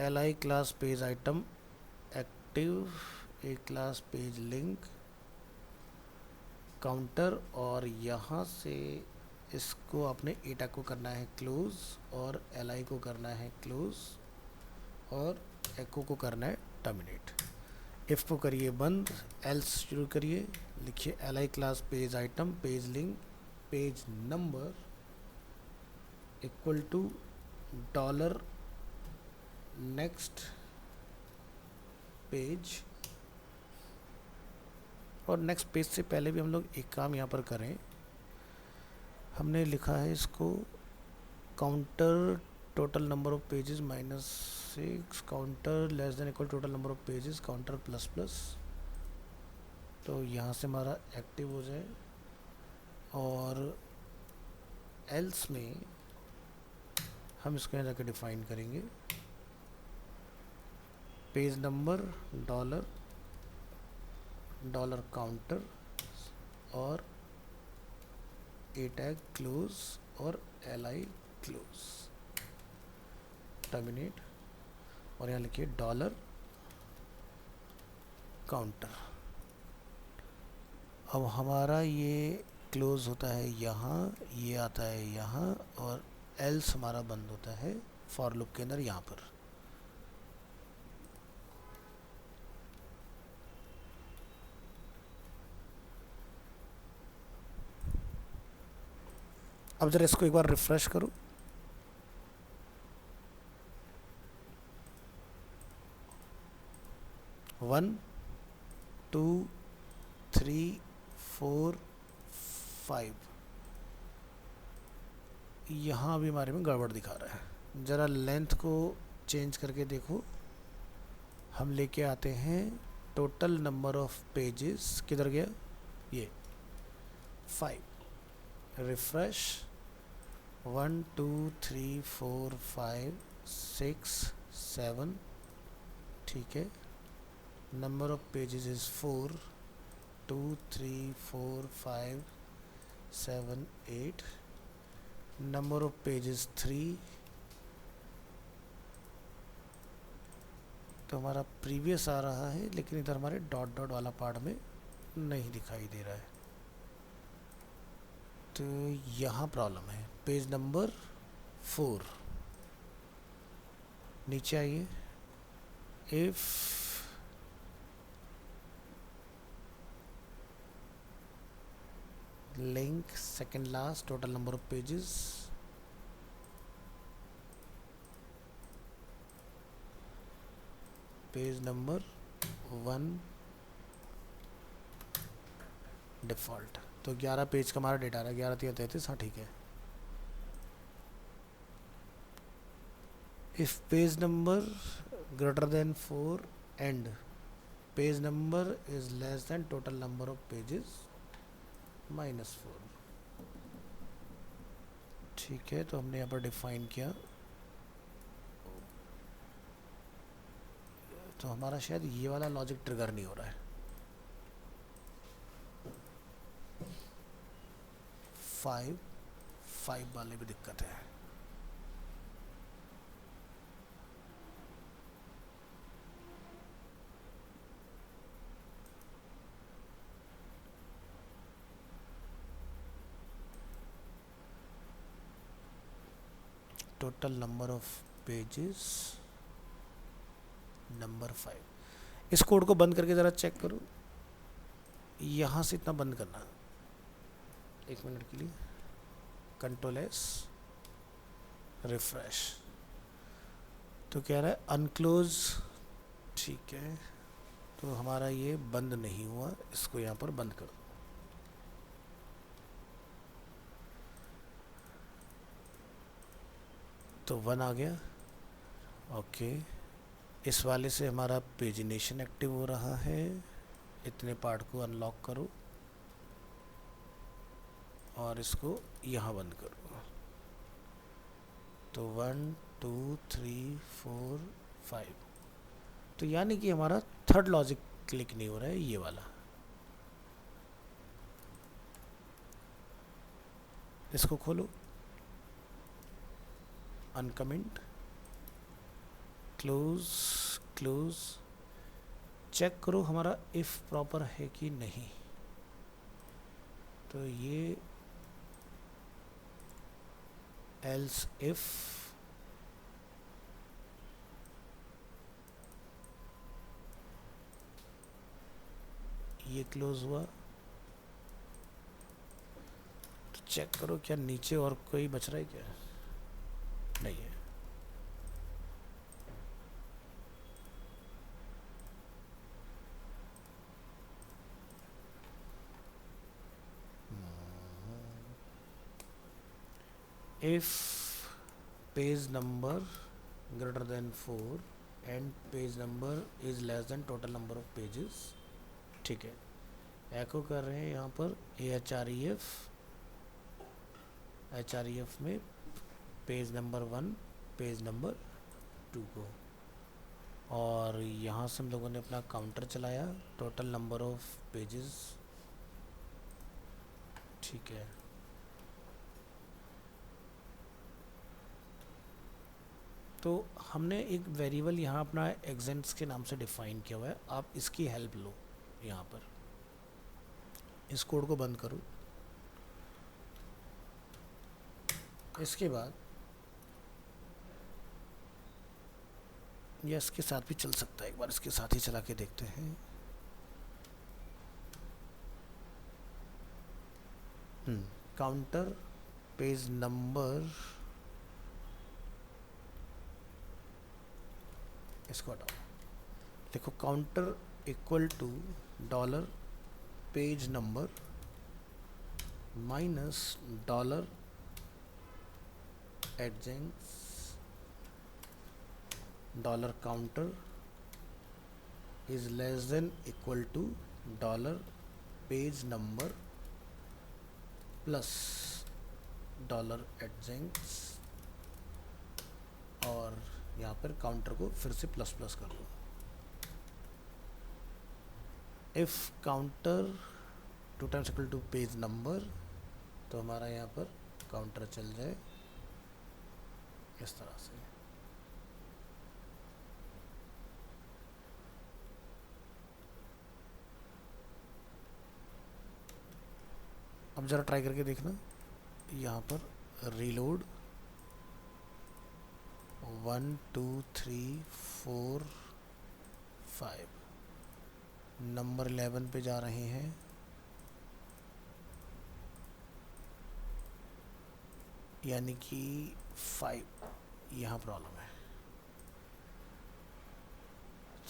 A: li class page item active ए class page link counter, और यहाँ से इसको अपने एटा को करना है क्लोज और li को करना है क्लोज और एको को करना है टर्मिनेट। इफ़ को करिए बंद, एल्स शुरू करिए, लिखिए li class page item page link page number equal to dollar next page. और नेक्स्ट पेज से पहले भी हम लोग एक काम यहाँ पर करें, हमने लिखा है इसको counter total number of pages -6, counter less than equal total number of pages counter plus plus. तो यहाँ से हमारा एक्टिव हो जाए, और एल्स में हम इसको यहाँ जाकर डिफाइन करेंगे page number dollar dollar counter और ए टैग क्लोज और li क्लोज टर्मिनेट, और यहाँ लिखिए डॉलर काउंटर। अब हमारा ये क्लोज होता है यहाँ, ये आता है यहाँ, और एल्स हमारा बंद होता है फॉर लूप के अंदर यहाँ पर। अब जरा इसको एक बार रिफ्रेश करो। वन 2 3 4 5, यहाँ भी हमारे में गड़बड़ दिखा रहा है। ज़रा लेंथ को चेंज करके देखो। हम लेके आते हैं टोटल नंबर ऑफ पेजेस, किधर गया ये 5, रिफ्रेश 1 2 3 4 5 6 7, ठीक है। Number of pages is 4 2 3 4 5 7 8, number of pages 3। तो हमारा प्रीवियस आ रहा है, लेकिन इधर हमारे डॉट डॉट वाला पार्ट में नहीं दिखाई दे रहा है, तो यहाँ प्रॉब्लम है। पेज नंबर 4 नीचे आइए, if link second last total number of pages, page number 1 default. तो 11 पेज का हमारा डेटा आ रहा है, 11 3 33, हाँ ठीक है। If page number greater than 4 and page number is less than total number of pages -4। ठीक है, तो हमने यहाँ पर डिफाइन किया, तो हमारा शायद ये वाला लॉजिक ट्रिगर नहीं हो रहा है। 5 वाले भी दिक्कत है। Total number of pages number 5। इस कोड को बंद करके ज़रा चेक करो, यहाँ से इतना बंद करना, 1 मिनट के लिए, कंट्रोल S, रिफ्रेश। तो कह रहा है अनक्लोज। ठीक है, तो हमारा ये बंद नहीं हुआ, इसको यहाँ पर बंद कर दो। तो 1 आ गया। ओके, इस वाले से हमारा पेजिनेशन एक्टिव हो रहा है। इतने पार्ट को अनलॉक करो और इसको यहाँ बंद करो। तो 1 2 3 4 5। तो यानी कि हमारा थर्ड लॉजिक क्लिक नहीं हो रहा है, ये वाला। इसको खोलो, अनकमेंट, क्लोज क्लोज, चेक करो हमारा इफ प्रॉपर है कि नहीं। तो ये एल्स इफ, ये क्लोज हुआ। तो चेक करो क्या नीचे और कोई बच रहा है क्या? नहीं है। If page number greater than 4 and page number is less than total number of pages. ठीक है, एको कर रहे हैं यहाँ पर एच आर ई एफ में पेज नंबर 1 पेज नंबर 2 को, और यहाँ से हम लोगों ने अपना काउंटर चलाया, टोटल नंबर ऑफ पेजेस। ठीक है, तो हमने एक वेरिएबल यहाँ अपना एग्जेंट्स के नाम से डिफाइन किया हुआ है। आप इसकी हेल्प लो, यहाँ पर इस कोड को बंद करो। इसके बाद या इसके साथ भी चल सकता है, एक बार इसके साथ ही चला के देखते हैं। काउंटर पेज नंबर, इसको हटाओ। देखो, counter equal to dollar page number minus dollar adjacents dollar counter is less than equal to dollar page number plus dollar adjacents, और यहाँ पर काउंटर को फिर से प्लस प्लस कर दो। If counter 2 times equal to page number, तो हमारा यहाँ पर काउंटर चल जाए इस तरह से। अब ज़रा ट्राई करके देखना, यहाँ पर रीलोड 1 2 3 4 5, नंबर 11 पे जा रहे हैं। यानी कि 5 यहाँ प्रॉब्लम है।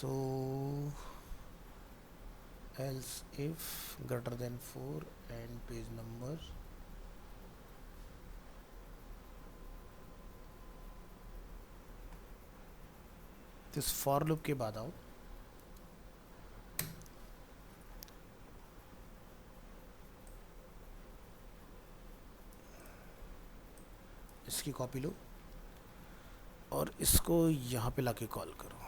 A: तो else if greater than 4 and page number इस फॉर लूप के बाद आओ, इसकी कॉपी लो और इसको यहाँ पे लाके कॉल करो।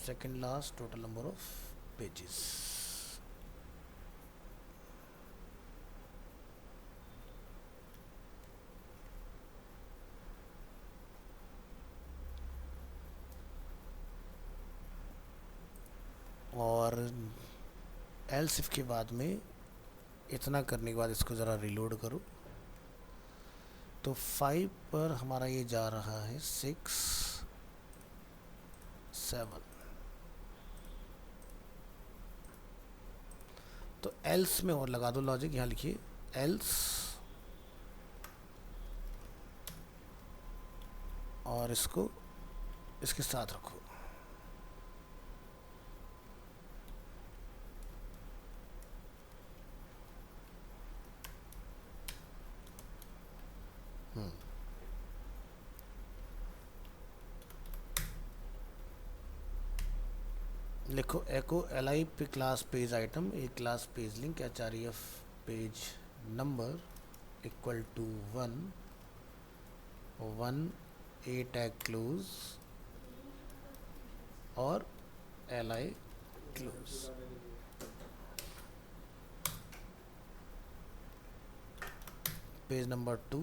A: Second last total number of pages. और एल्स इफ के बाद में इतना करने के बाद इसको ज़रा रिलोड करो तो 5 पर हमारा ये जा रहा है 6 7। तो एल्स में और लगा दो लॉजिक, यहाँ लिखिए एल्स और इसको इसके साथ रखो। लिखो एको एल आई पे class page item a class page link H R E F page number equal to 1 a tag close और L I close. Page number 2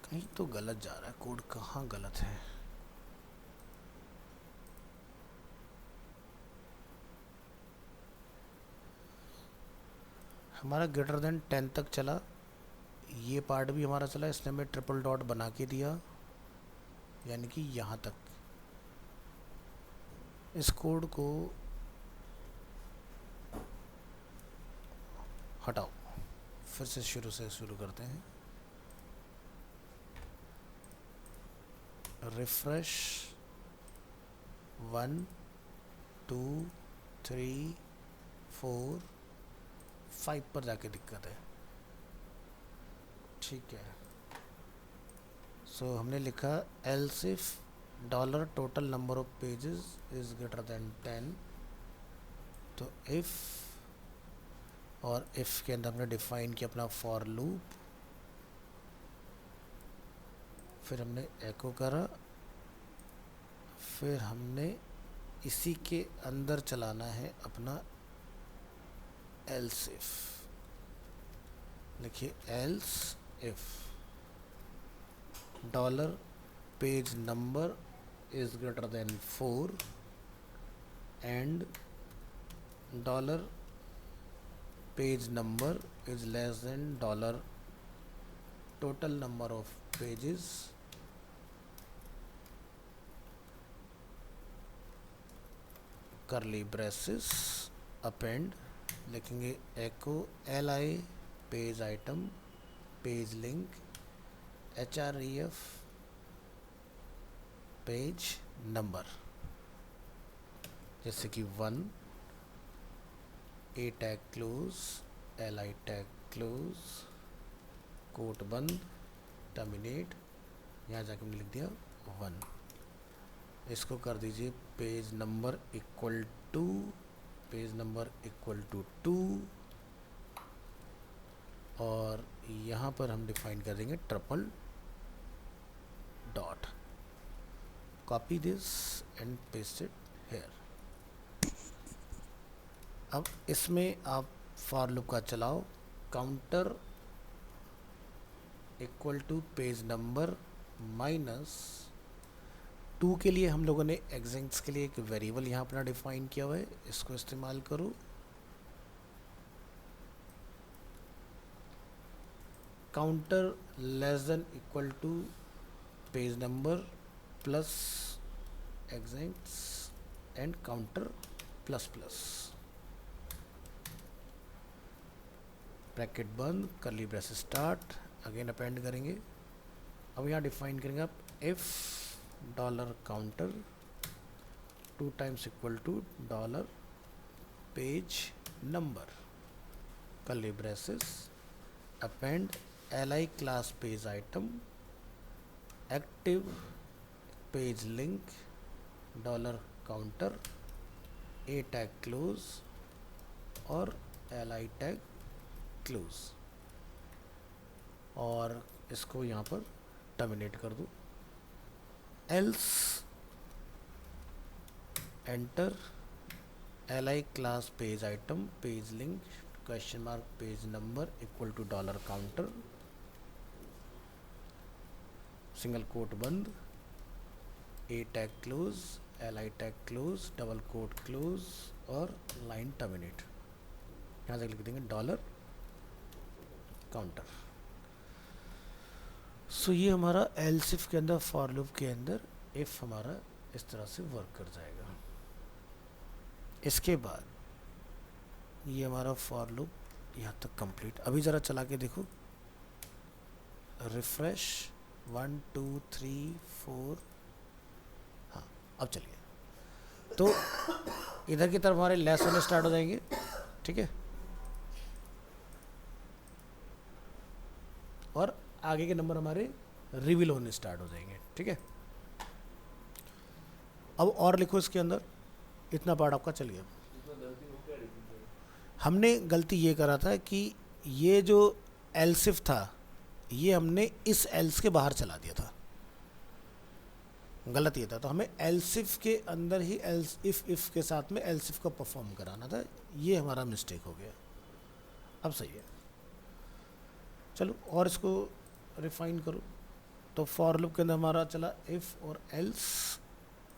A: कहीं तो गलत जा रहा है, कोड कहाँ गलत है। हमारा ग्रेटर देन 10 तक चला, ये पार्ट भी हमारा चला, इसने हमें ट्रिपल डॉट बना के दिया यानी कि यहाँ तक। इस कोड को हटाओ, फिर से शुरू करते हैं। रिफ्रेश 1 2 3 4 5 पर जाके दिक्कत है। ठीक है, सो हमने लिखा else if dollar total number of pages is greater then 10। तो इफ, और इफ के अंदर हमने डिफाइन किया अपना फॉर लूप, फिर हमने एको करा, फिर हमने इसी के अंदर चलाना है अपना एल्स इफ। लिखिए else if dollar page number is greater than 4 and dollar page number is less than dollar total number of pages curly braces append. लिखेंगे echo L I page item page link H R E F page number, जैसे कि 1 a tag close L I tag close quote बंद terminate, यहाँ जाके हमने लिख दिया 1। इसको कर दीजिए पेज नंबर इक्वल टू 2 और यहाँ पर हम डिफाइन कर देंगे triple dot. Copy this and paste it here. अब इसमें आप फॉर लूप का चलाओ, counter equal to page number minus 2 के लिए हम लोगों ने एग्जिट्स के लिए एक वेरिएबल यहाँ अपना डिफाइन किया हुआ है, इसको इस्तेमाल करो। Counter less than equal to page number plus exits and counter plus plus. Bracket बंद, curly braces start, again append करेंगे। अब यहाँ डिफाइन करेंगे आप if dollar counter 2 times equal to dollar page number, curly braces, append li class page item, active page link, dollar counter, a tag close और li tag close, और इसको यहाँ पर टर्मिनेट कर दूँ। Else enter li class page item page link question mark page number equal to dollar counter, single quote बंद, a tag close, li tag close, double quote close और line terminate. यहाँ से लिख देंगे डॉलर काउंटर। सो ये हमारा else if के अंदर, फॉर लूप के अंदर इफ हमारा इस तरह से वर्क कर जाएगा। इसके बाद ये हमारा फॉर लूप यहाँ तक कंप्लीट। अभी ज़रा चला के देखो, रिफ्रेश, 1 2 3 4, हाँ अब चलिए। तो इधर की तरफ हमारे लेस होने स्टार्ट हो जाएंगे, ठीक है, और आगे के नंबर हमारे रिवील होने स्टार्ट हो जाएंगे, ठीक है। अब और लिखो इसके अंदर, इतना पार्ट आपका चल गया।
B: इसमें गलती हो क्या रही थी?
A: हमने गलती ये करा था कि ये जो एल्सिफ था ये हमने इस एल्स के बाहर चला दिया था, गलत ये था। तो हमें एल्सिफ के अंदर ही एल्स इफ के साथ में एल्सिफ को परफॉर्म कराना था, ये हमारा मिस्टेक हो गया। अब सही है, चलो और इसको रिफाइन करो। तो फॉर लूप के अंदर हमारा चला इफ और एल्स,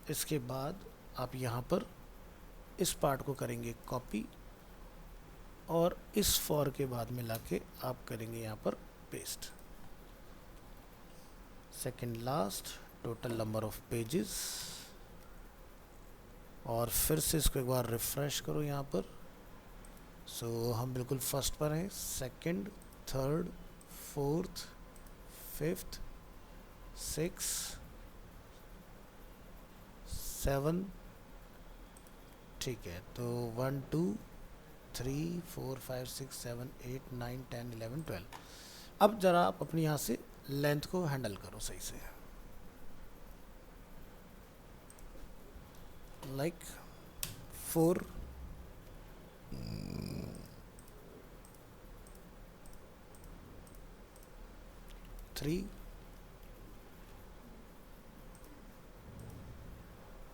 A: इसके बाद आप यहाँ पर इस पार्ट को करेंगे कॉपी और इस फॉर के बाद मिला के आप करेंगे यहाँ पर paste. Second last total number of pages, और फिर से इसको एक बार रिफ्रेश करो यहाँ पर। सो हम बिल्कुल फर्स्ट पर हैं, सेकंड, थर्ड, फोर्थ, फिफ्थ, 6 7, ठीक है। तो 1 2 3 4 5 6 7 8 9 10 11 12। अब ज़रा आप अपनी यहाँ से लेंथ को हैंडल करो सही से, लाइक 4 3,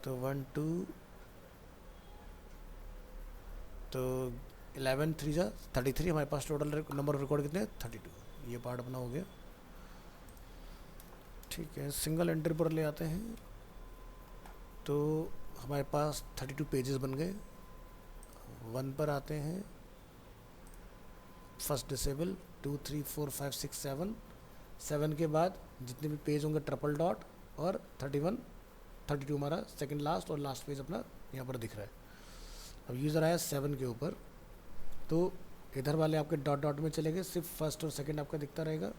A: तो 1 2, तो 11 3 जा 33। हमारे पास टोटल नंबर रिकॉर्ड कितने हैं? 32। ये पार्ट अपना हो गया, ठीक है। सिंगल एंट्री पर ले आते हैं, तो हमारे पास 32 पेजेस बन गए। 1 पर आते हैं, फर्स्ट डिसेबल, 2 3 4 5 6 7, 7 के बाद जितने भी पेज होंगे ट्रिपल डॉट, और 31 32 हमारा सेकंड लास्ट और लास्ट पेज अपना यहाँ पर दिख रहा है। अब यूज़र आया 7 के ऊपर, तो इधर वाले आपके डॉट डॉट में चले गए, सिर्फ फर्स्ट और सेकंड आपका दिखता रहेगा।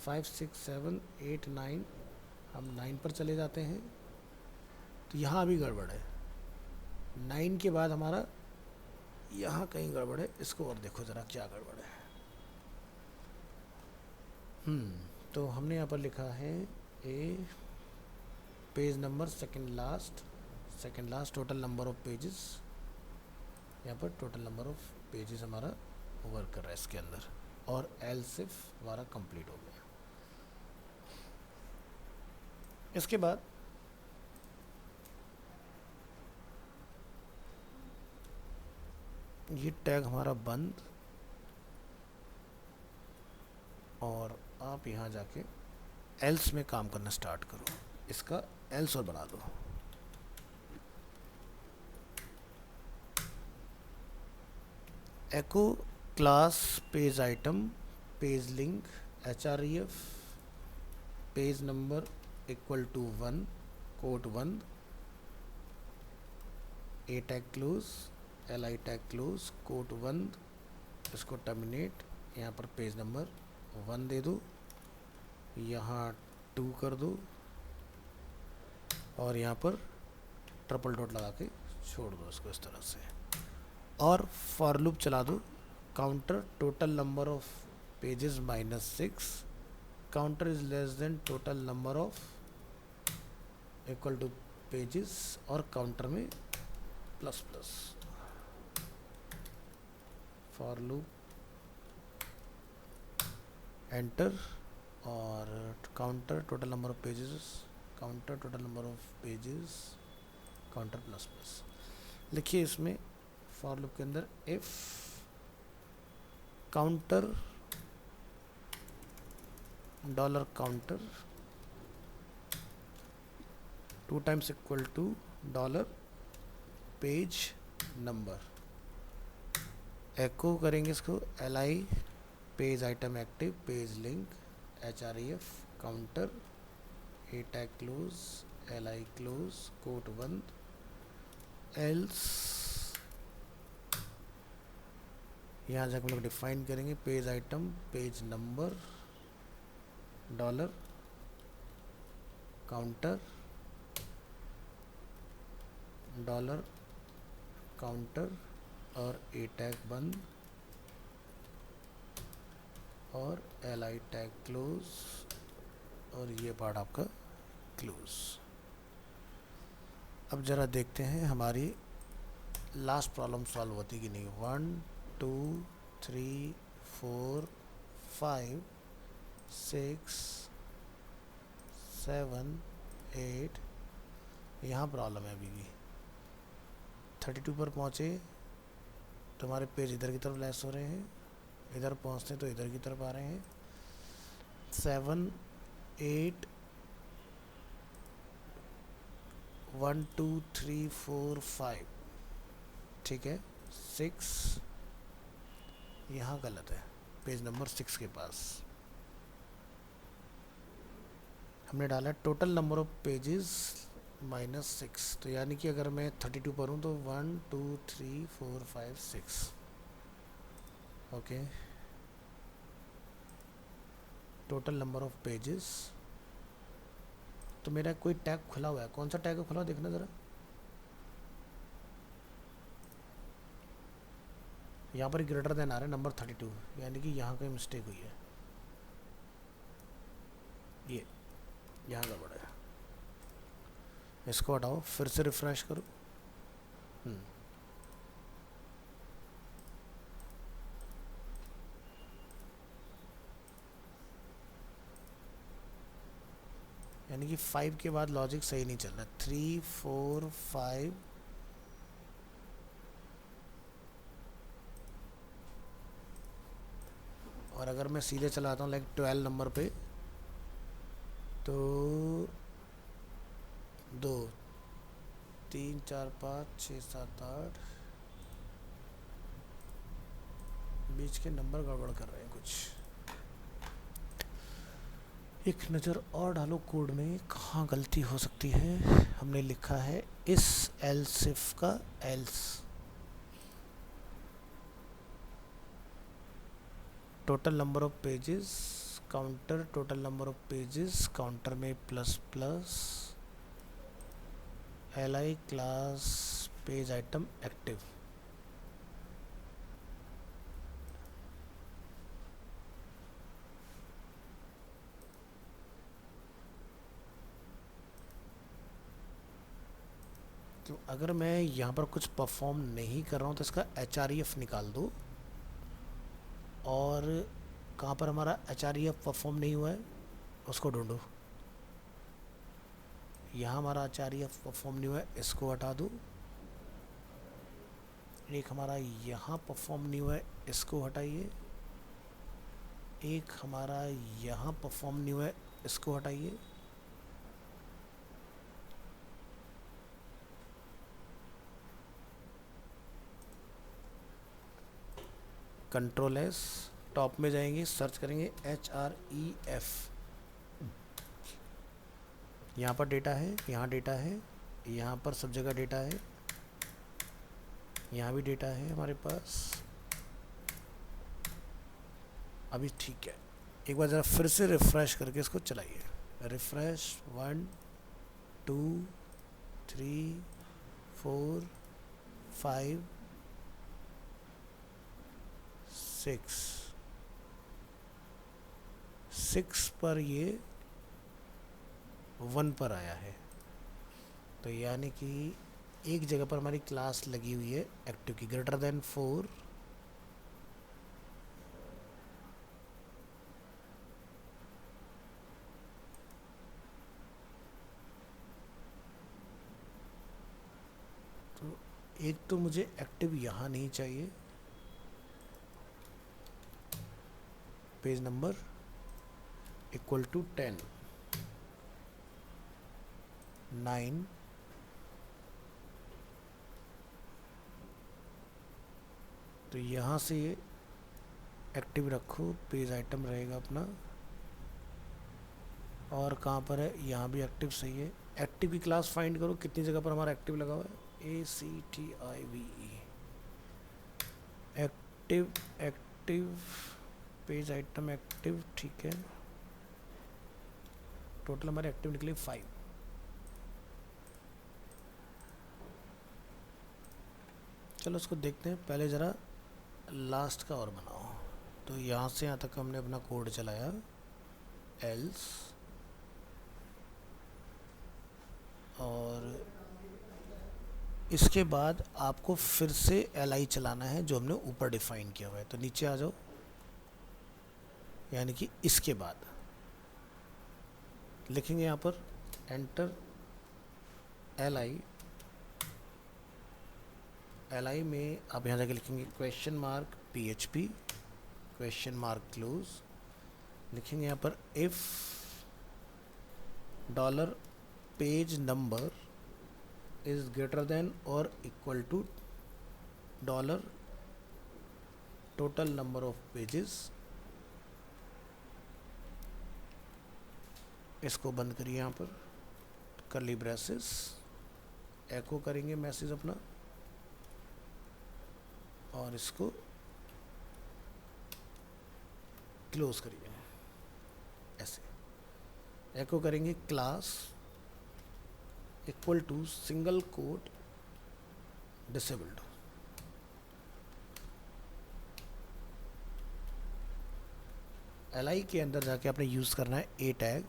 A: 5 6 7 8 9, हम 9 पर चले जाते हैं, तो यहाँ भी गड़बड़ है। 9 के बाद हमारा यहाँ कहीं गड़बड़ है, इसको और देखो ज़रा क्या गड़बड़ है। तो हमने यहाँ पर लिखा है a page number second last total number of pages, यहाँ पर टोटल नंबर ऑफ पेजेस हमारा वर्क कर रहा है इसके अंदर, और एल्स इफ हमारा कंप्लीट हो गया। इसके बाद ये टैग हमारा बंद, और आप यहाँ जाके एल्स में काम करना स्टार्ट करो, इसका एल्स और बना दो। Echo class page item page link href page number equal to 1 quote 1, a tag close, li tag close, quote 1, इसको टर्मिनेट, यहाँ पर पेज नंबर 1 दे दूँ, यहाँ 2 कर दूँ और यहाँ पर ट्रिपल डॉट लगा के छोड़ दो इसको इस तरह से, और फॉर लूप चला दो। Counter total number of pages -6, counter is less than total number of equal to pages, और काउंटर में plus plus. For loop enter, और counter total number of pages, counter total number of pages, counter plus plus लिखिए इसमें। For loop के अंदर if counter dollar counter 2 times equal to dollar page number, echo करेंगे इसको li page item active, page link, href counter, a tag close, li close, quote बंद, else यहाँ जाकर हम लोग डिफाइन करेंगे page item page number dollar counter dollar counter और a tag बंद और li टैग क्लोज, और ये पार्ट आपका क्लोज। अब ज़रा देखते हैं हमारी लास्ट प्रॉब्लम सॉल्व होती कि नहीं। 1 2 3 4 5 6 7 8, यहाँ प्रॉब्लम है अभी भी। 32 पर पहुँचे तो हमारे पेज इधर की तरफ लेस हो रहे हैं, इधर पहुँचते तो इधर की तरफ आ रहे हैं। 7 8 1 2 3 4 5, ठीक है। 6 यहाँ गलत है, पेज नंबर 6 के पास हमने डाला टोटल नंबर ऑफ पेजेस -6, तो यानी कि अगर मैं 32 पर हूँ तो 1 2 3 4 5 6, okay. Total number of pages, तो मेरा कोई टैग खुला हुआ है, कौन सा टैग है खुला हुआ देखना ज़रा। यहाँ पर ग्रेटर देन आ रहा है नंबर 32, यानी कि यहाँ कोई मिस्टेक हुई है, ये यहाँ गड़बड़ है। इसको हटाओ, फिर से रिफ्रेश करो। यानी कि 5 के बाद लॉजिक सही नहीं चल रहा। 3 4 5, और अगर मैं सीधे चलाता हूँ लाइक 12 नंबर पे, तो 2 3 4 5 6 7 8, बीच के नंबर गड़बड़ कर रहे हैं कुछ। एक नज़र और डालो कोड में, कहाँ गलती हो सकती है। हमने लिखा है इस एल्स इफ का else, total number of pages counter, total number of pages counter में plus plus, li class page item active. तो अगर मैं यहाँ पर कुछ परफॉर्म नहीं कर रहा हूँ तो इसका href निकाल दो, और कहाँ पर हमारा href परफॉर्म नहीं हुआ है उसको ढूंढो। यहाँ हमारा href परफॉर्म नहीं हुआ है, इसको हटा दो। एक हमारा यहाँ परफॉर्म नहीं हुआ है, इसको हटाइए। एक हमारा यहाँ परफॉर्म नहीं हुआ है, इसको हटाइए। कंट्रोल एस, टॉप में जाएंगे, सर्च करेंगे href, यहाँ पर डेटा है, यहाँ डेटा है, यहाँ पर सब जगह डेटा है, यहाँ भी डेटा है हमारे पास। अभी ठीक है। एक बार ज़रा फिर से रिफ़्रेश करके इसको चलाइए। रिफ़्रेश 1 2 3 4 5 6 6 पर ये 1 पर आया है। तो यानी कि एक जगह पर हमारी क्लास लगी हुई है एक्टिव की, ग्रेटर देन 4 तो एक तो मुझे एक्टिव यहाँ नहीं चाहिए। पेज नंबर इक्वल टू 10 9 तो यहाँ से ये एक्टिव रखो, पेज आइटम रहेगा अपना। और कहाँ पर है, यहाँ भी एक्टिव सही है। एक्टिव की क्लास फाइंड करो, कितनी जगह पर हमारा एक्टिव लगा हुआ है, ACTIVE active. Active page item active, ठीक है। टोटल हमारे एक्टिव निकले 5। चलो उसको देखते हैं, पहले ज़रा लास्ट का और बनाओ। तो यहाँ से यहाँ तक हमने अपना कोड चलाया, एल्स, और इसके बाद आपको फिर से li चलाना है जो हमने ऊपर डिफाइन किया हुआ है। तो नीचे आ जाओ, यानी कि इसके बाद लिखेंगे यहाँ पर एंटर li। li में आप यहाँ जाके लिखेंगे question mark PHP question mark close. लिखेंगे यहाँ पर if dollar page number is greater than और equal to dollar total number of pages. इसको बंद करिए यहाँ पर, कर्ली ब्रेसेस, एको करेंगे मैसेज अपना, और इसको क्लोज करिए ऐसे। एको करेंगे class equal to single quote disabled. li के अंदर जाके आपने यूज़ करना है ए टैग।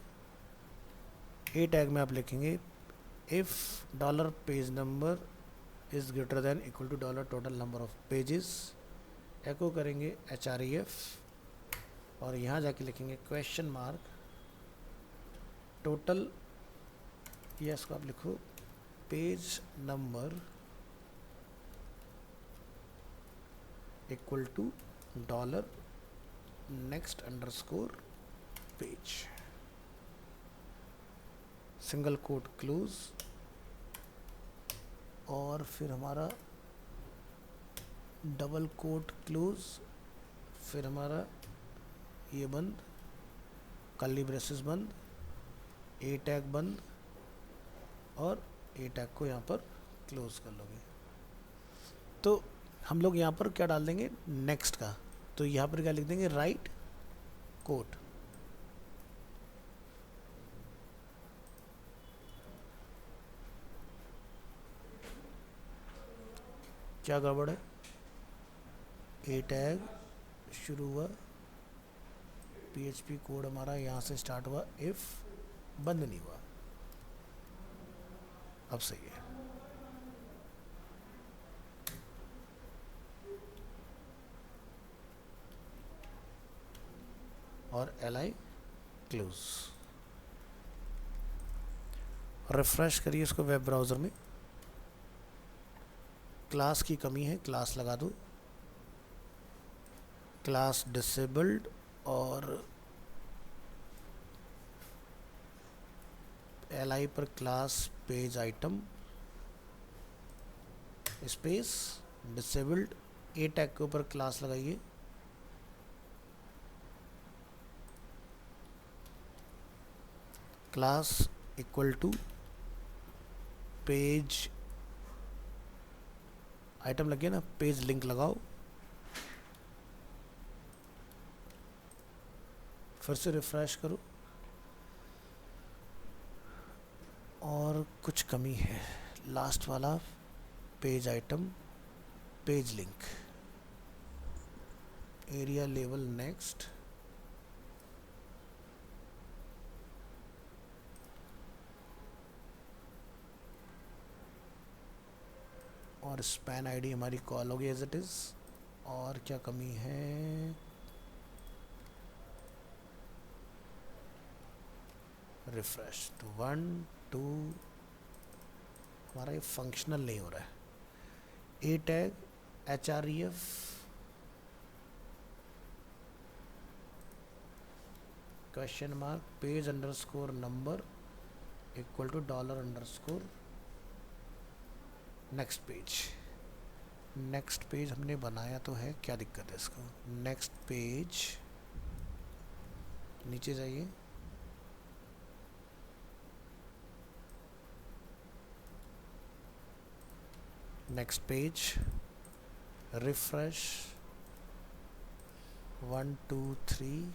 A: ए टैग में आप लिखेंगे if dollar page number is greater than equal to dollar total number of pages. Echo करेंगे href, और यहाँ जाके लिखेंगे क्वेश्चन मार्क टोटल, या इसको आप लिखो page number equal to dollar next underscore page, single quote close, और फिर हमारा डबल कोट क्लोज, फिर हमारा ये बंद, कर्ली ब्रेसेस बंद, ए टैग बंद, और ए टैग को यहाँ पर क्लोज कर लोगे। तो हम लोग यहाँ पर क्या डाल देंगे, नेक्स्ट का। तो यहाँ पर क्या लिख देंगे, राइट कोट। क्या गड़बड़ है, ए टैग शुरू हुआ, PHP कोड हमारा यहाँ से स्टार्ट हुआ, इफ बंद नहीं हुआ, अब सही है। और li क्लोज। रिफ्रेश करिए इसको वेब ब्राउज़र में। क्लास की कमी है, क्लास लगा दो, क्लास डिसेबल्ड, और li पर class page item space disabled, a tag के ऊपर क्लास लगाइए, class equal to page item लग गया ना, पेज लिंक लगाओ, फिर से रिफ़्रेश करो और कुछ कमी है। लास्ट वाला page item, page link, area level next, और स्पैन आईडी हमारी कॉल होगी एज इट इज़। और क्या कमी है, रिफ्रेश तो 1 2, हमारा ये फंक्शनल नहीं हो रहा है। A tag HREF question mark page underscore number equal to dollar underscore next page. Next page हमने बनाया तो है, क्या दिक्कत है इसको। नेक्स्ट पेज, नीचे जाइए, नेक्स्ट पेज, रिफ्रेश 1 2 3,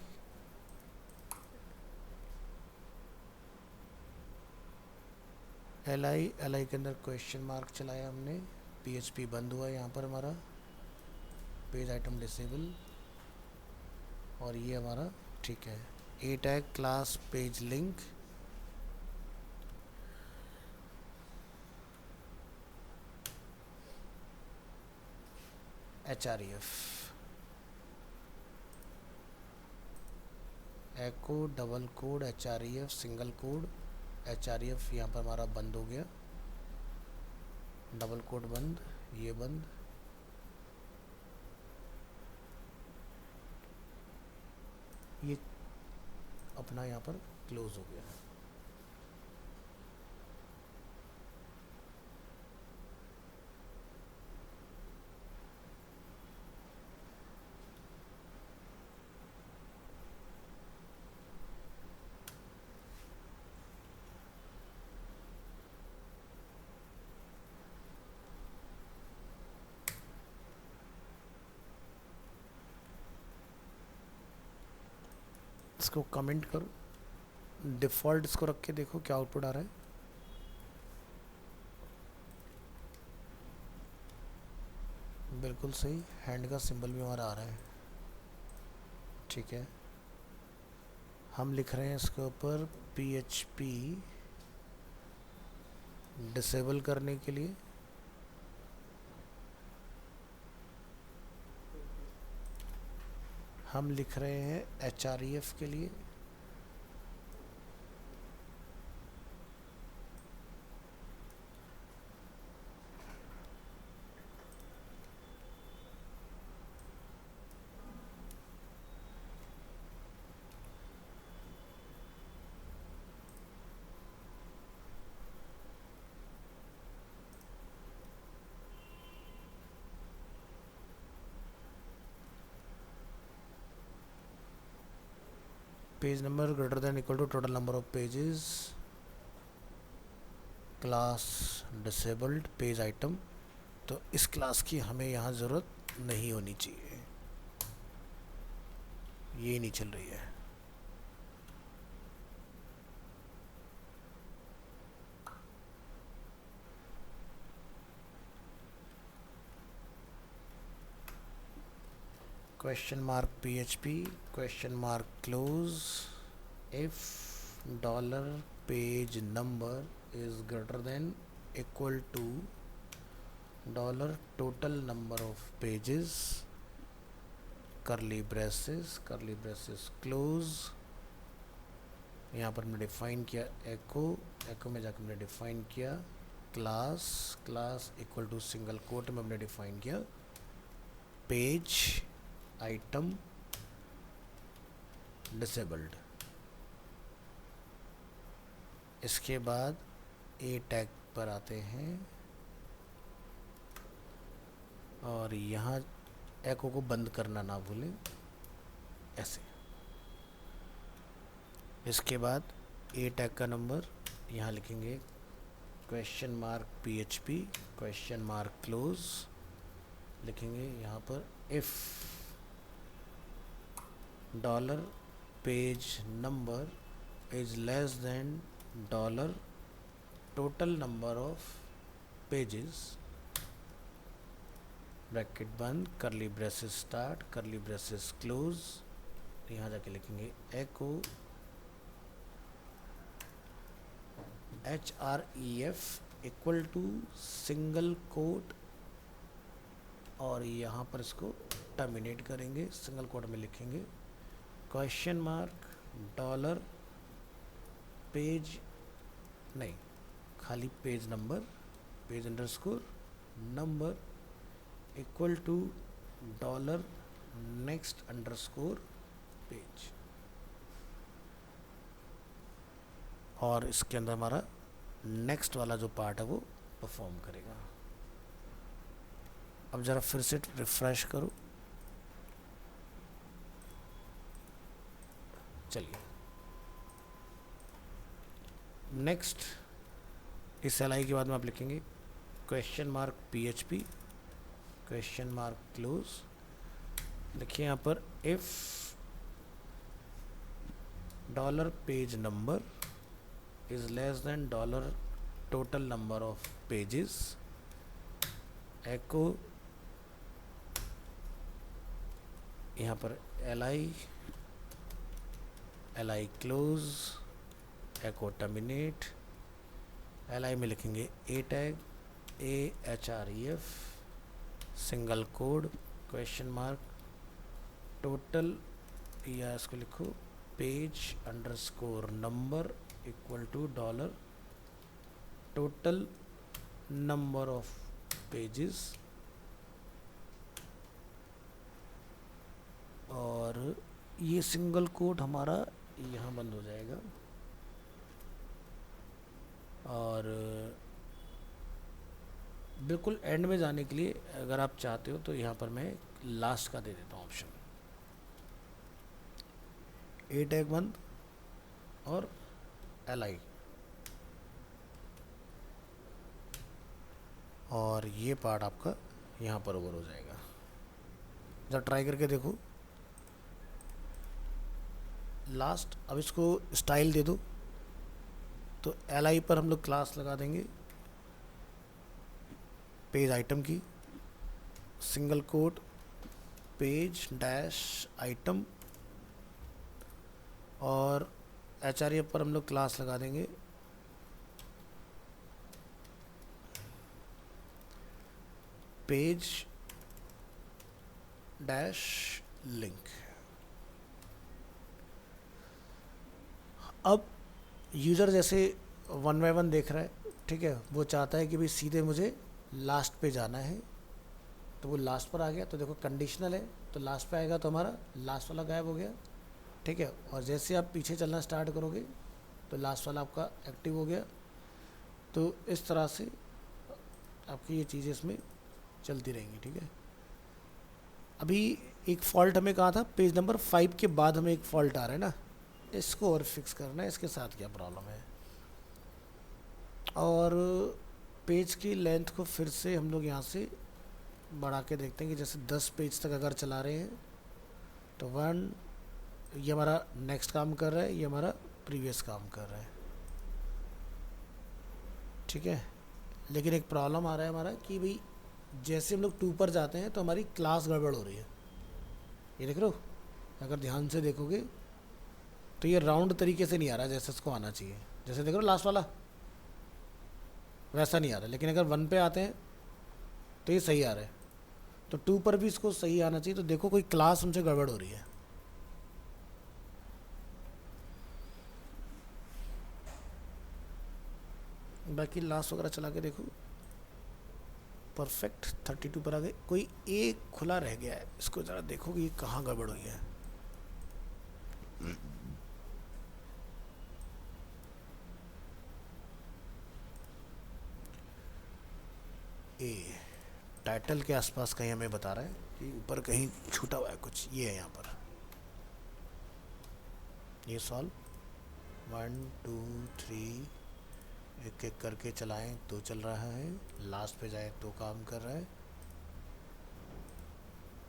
A: LI के अंदर क्वेश्चन मार्क चलाया हमने, PHP बंद हुआ यहाँ पर हमारा, पेज आइटम डिसेबल, और ये हमारा ठीक है। A tag class page link, HREF, echo double code HREF single code HREF, यहाँ पर हमारा बंद हो गया, डबल कोड बंद, ये बंद, ये अपना यहाँ पर क्लोज हो गया। इसको कमेंट करो, डिफ़ॉल्ट इसको रख के देखो क्या आउटपुट आ रहा है। बिल्कुल सही, हैंड का सिंबल भी हमारा आ रहा है, ठीक है। हम लिख रहे हैं इसके ऊपर PHP डिसेबल करने के लिए हम लिख रहे हैं HREF के लिए page number greater than equal to total number of pages, class disabled page item. तो इस क्लास की हमें यहाँ ज़रूरत नहीं होनी चाहिए, ये नहीं चल रही है। Question mark PHP question mark close if dollar page number is greater than equal to dollar total number of pages, curly braces close. यहाँ पर हमने डिफाइन किया एको में जाकर हमने डिफाइन किया class equal to single quote में हमने डिफाइन किया पेज आइटम डिसेबल्ड। इसके बाद ए टैग पर आते हैं और यहाँ एको को बंद करना ना भूलें, ऐसे। इसके बाद ए टैग का नंबर यहाँ लिखेंगे question mark PHP question mark close, लिखेंगे यहाँ पर if dollar page number is less than dollar total number of pages, bracket बंद, curly braces start, curly braces close. यहाँ जाके लिखेंगे echo href equal to single quote, और यहाँ पर इसको टर्मिनेट करेंगे, सिंगल कोट में लिखेंगे क्वेश्चन मार्क डॉलर पेज, नहीं खाली page number, page underscore number equal to dollar next underscore page, और इसके अंदर हमारा नेक्स्ट वाला जो पार्ट है वो परफॉर्म करेगा। अब ज़रा फिर से रिफ्रेश करो, चलिए नेक्स्ट इस एल आई के बाद में आप लिखेंगे question mark PHP question mark close. देखिए यहाँ पर if dollar page number is less than dollar total number of pages, echo यहाँ पर li close, echo terminate, li में लिखेंगे a tag ahref single code question mark total, या इसको लिखो page underscore number equal to dollar total number of pages, और ये single quote हमारा यहाँ बंद हो जाएगा, और बिल्कुल एंड में जाने के लिए अगर आप चाहते हो तो यहाँ पर मैं लास्ट का दे देता हूँ ऑप्शन, ए टैग बंद और li, और ये पार्ट आपका यहाँ पर ओवर हो जाएगा। जब ट्राई करके देखो लास्ट, अब इसको स्टाइल दे दो, तो li पर हम लोग क्लास लगा देंगे पेज आइटम की, single quote page dash item, और href पर हम लोग क्लास लगा देंगे पेज डैश लिंक। अब यूज़र जैसे वन बाय वन देख रहा है, ठीक है, वो चाहता है कि भाई सीधे मुझे लास्ट पे जाना है, तो वो लास्ट पर आ गया, तो देखो कंडीशनल है तो लास्ट पे आएगा तो हमारा लास्ट वाला गायब हो गया, ठीक है, और जैसे आप पीछे चलना स्टार्ट करोगे तो लास्ट वाला आपका एक्टिव हो गया। तो इस तरह से आपकी ये चीज़ें इसमें चलती रहेंगी, ठीक है। अभी एक फॉल्ट हमें कहा था पेज नंबर 5 के बाद हमें एक फॉल्ट आ रहा है ना, इसको और फिक्स करना है, इसके साथ क्या प्रॉब्लम है। और पेज की लेंथ को फिर से हम लोग यहाँ से बढ़ा के देखते हैं कि जैसे 10 पेज तक अगर चला रहे हैं तो 1, ये हमारा नेक्स्ट काम कर रहा है, ये हमारा प्रीवियस काम कर रहा है, ठीक है। लेकिन एक प्रॉब्लम आ रहा है हमारा कि भाई जैसे हम लोग 2 पर जाते हैं तो हमारी क्लास गड़बड़ हो रही है, ये देख रहे हो, अगर ध्यान से देखोगे तो ये राउंड तरीके से नहीं आ रहा जैसे इसको आना चाहिए, जैसे देख रहे हो लास्ट वाला वैसा नहीं आ रहा। लेकिन अगर 1 पे आते हैं तो ये सही आ रहा है, तो 2 पर भी इसको सही आना चाहिए। तो देखो कोई क्लास हमसे गड़बड़ हो रही है। बाकी लास्ट वगैरह चला के देखो, परफेक्ट 32 पर आ गए। कोई एक खुला रह गया है, इसको ज़रा देखो कि ये कहाँ गड़बड़ हुई है। ए टाइटल के आसपास कहीं हमें बता रहा है कि ऊपर कहीं छूटा हुआ है कुछ, ये है यहाँ पर। ये सॉल्व 1 2 3 एक एक करके चलाएं तो चल रहा है, लास्ट पे जाए तो काम कर रहा है,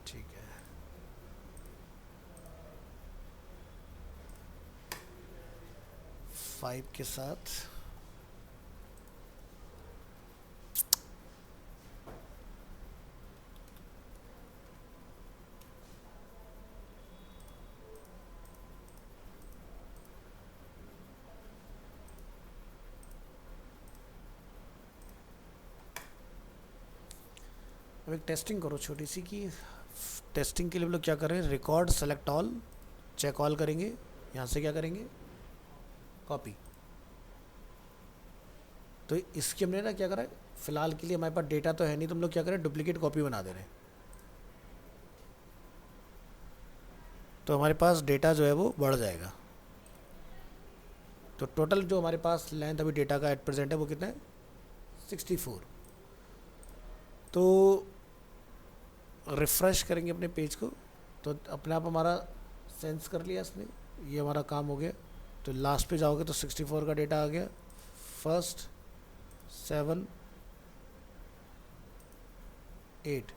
A: ठीक है। 5 के साथ अब एक टेस्टिंग करो छोटी सी कि टेस्टिंग के लिए हम लोग क्या करें, record select all, check all करेंगे, यहाँ से क्या करेंगे, कॉपी। तो इसकी हमने ना क्या करा है, फिलहाल के लिए हमारे पास डेटा तो है नहीं, तो हम लोग क्या करें, डुप्लीकेट कॉपी बना दे रहे हैं। तो हमारे पास डेटा जो है वो बढ़ जाएगा। तो टोटल जो हमारे पास लेंथ अभी डेटा का एट प्रेजेंट है वो कितना है, 64। तो रिफ़्रेश करेंगे अपने पेज को, तो अपने आप हमारा सेंस कर लिया इसने, ये हमारा काम हो गया। तो लास्ट पे जाओगे तो 64 का डेटा आ गया, फर्स्ट 7 8।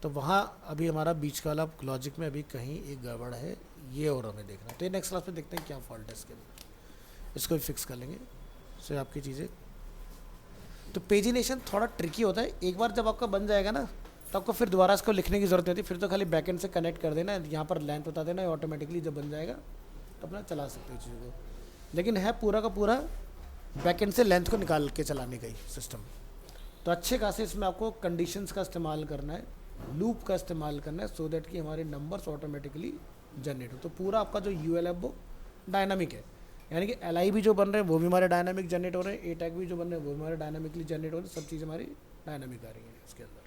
A: तो वहाँ अभी हमारा बीच का वाला लॉजिक में अभी कहीं एक गड़बड़ है, ये और हमें देखना। तो ये नेक्स्ट क्लास में देखते हैं क्या फॉल्ट है इसके अंदर, इसको भी फिक्स कर लेंगे। सो आपकी चीज़ें, तो पेजिनेशन थोड़ा ट्रिकी होता है। एक बार जब आपका बन जाएगा ना, तो आपको फिर दोबारा इसको लिखने की ज़रूरत नहीं होती, फिर तो खाली बैकएंड से कनेक्ट कर देना, यहाँ पर लेंथ बता देना, ऑटोमेटिकली जब बन जाएगा तो अपना चला सकते हो चीज़ों को। लेकिन है पूरा का पूरा बैकएंड से लेंथ को निकाल के चलाने का ही सिस्टम। तो अच्छे खासे इसमें आपको कंडीशंस का इस्तेमाल करना है, लूप का इस्तेमाल करना है, सो दैट कि हमारे नंबर्स ऑटोमेटिकली जनरेट हो। तो पूरा आपका जो यूएल है वो डायनामिक है, यानी कि एल भी जो बन रहे हैं वो भी हमारे डायनामिक जनरेट हो रहे हैं, ए टैग भी जो बन रहे हैं वो भी हमारे डायनामिकली जनरेट हो रहे हैं, सब चीज़ हमारी डायनामिक आ रही है इसके अंदर।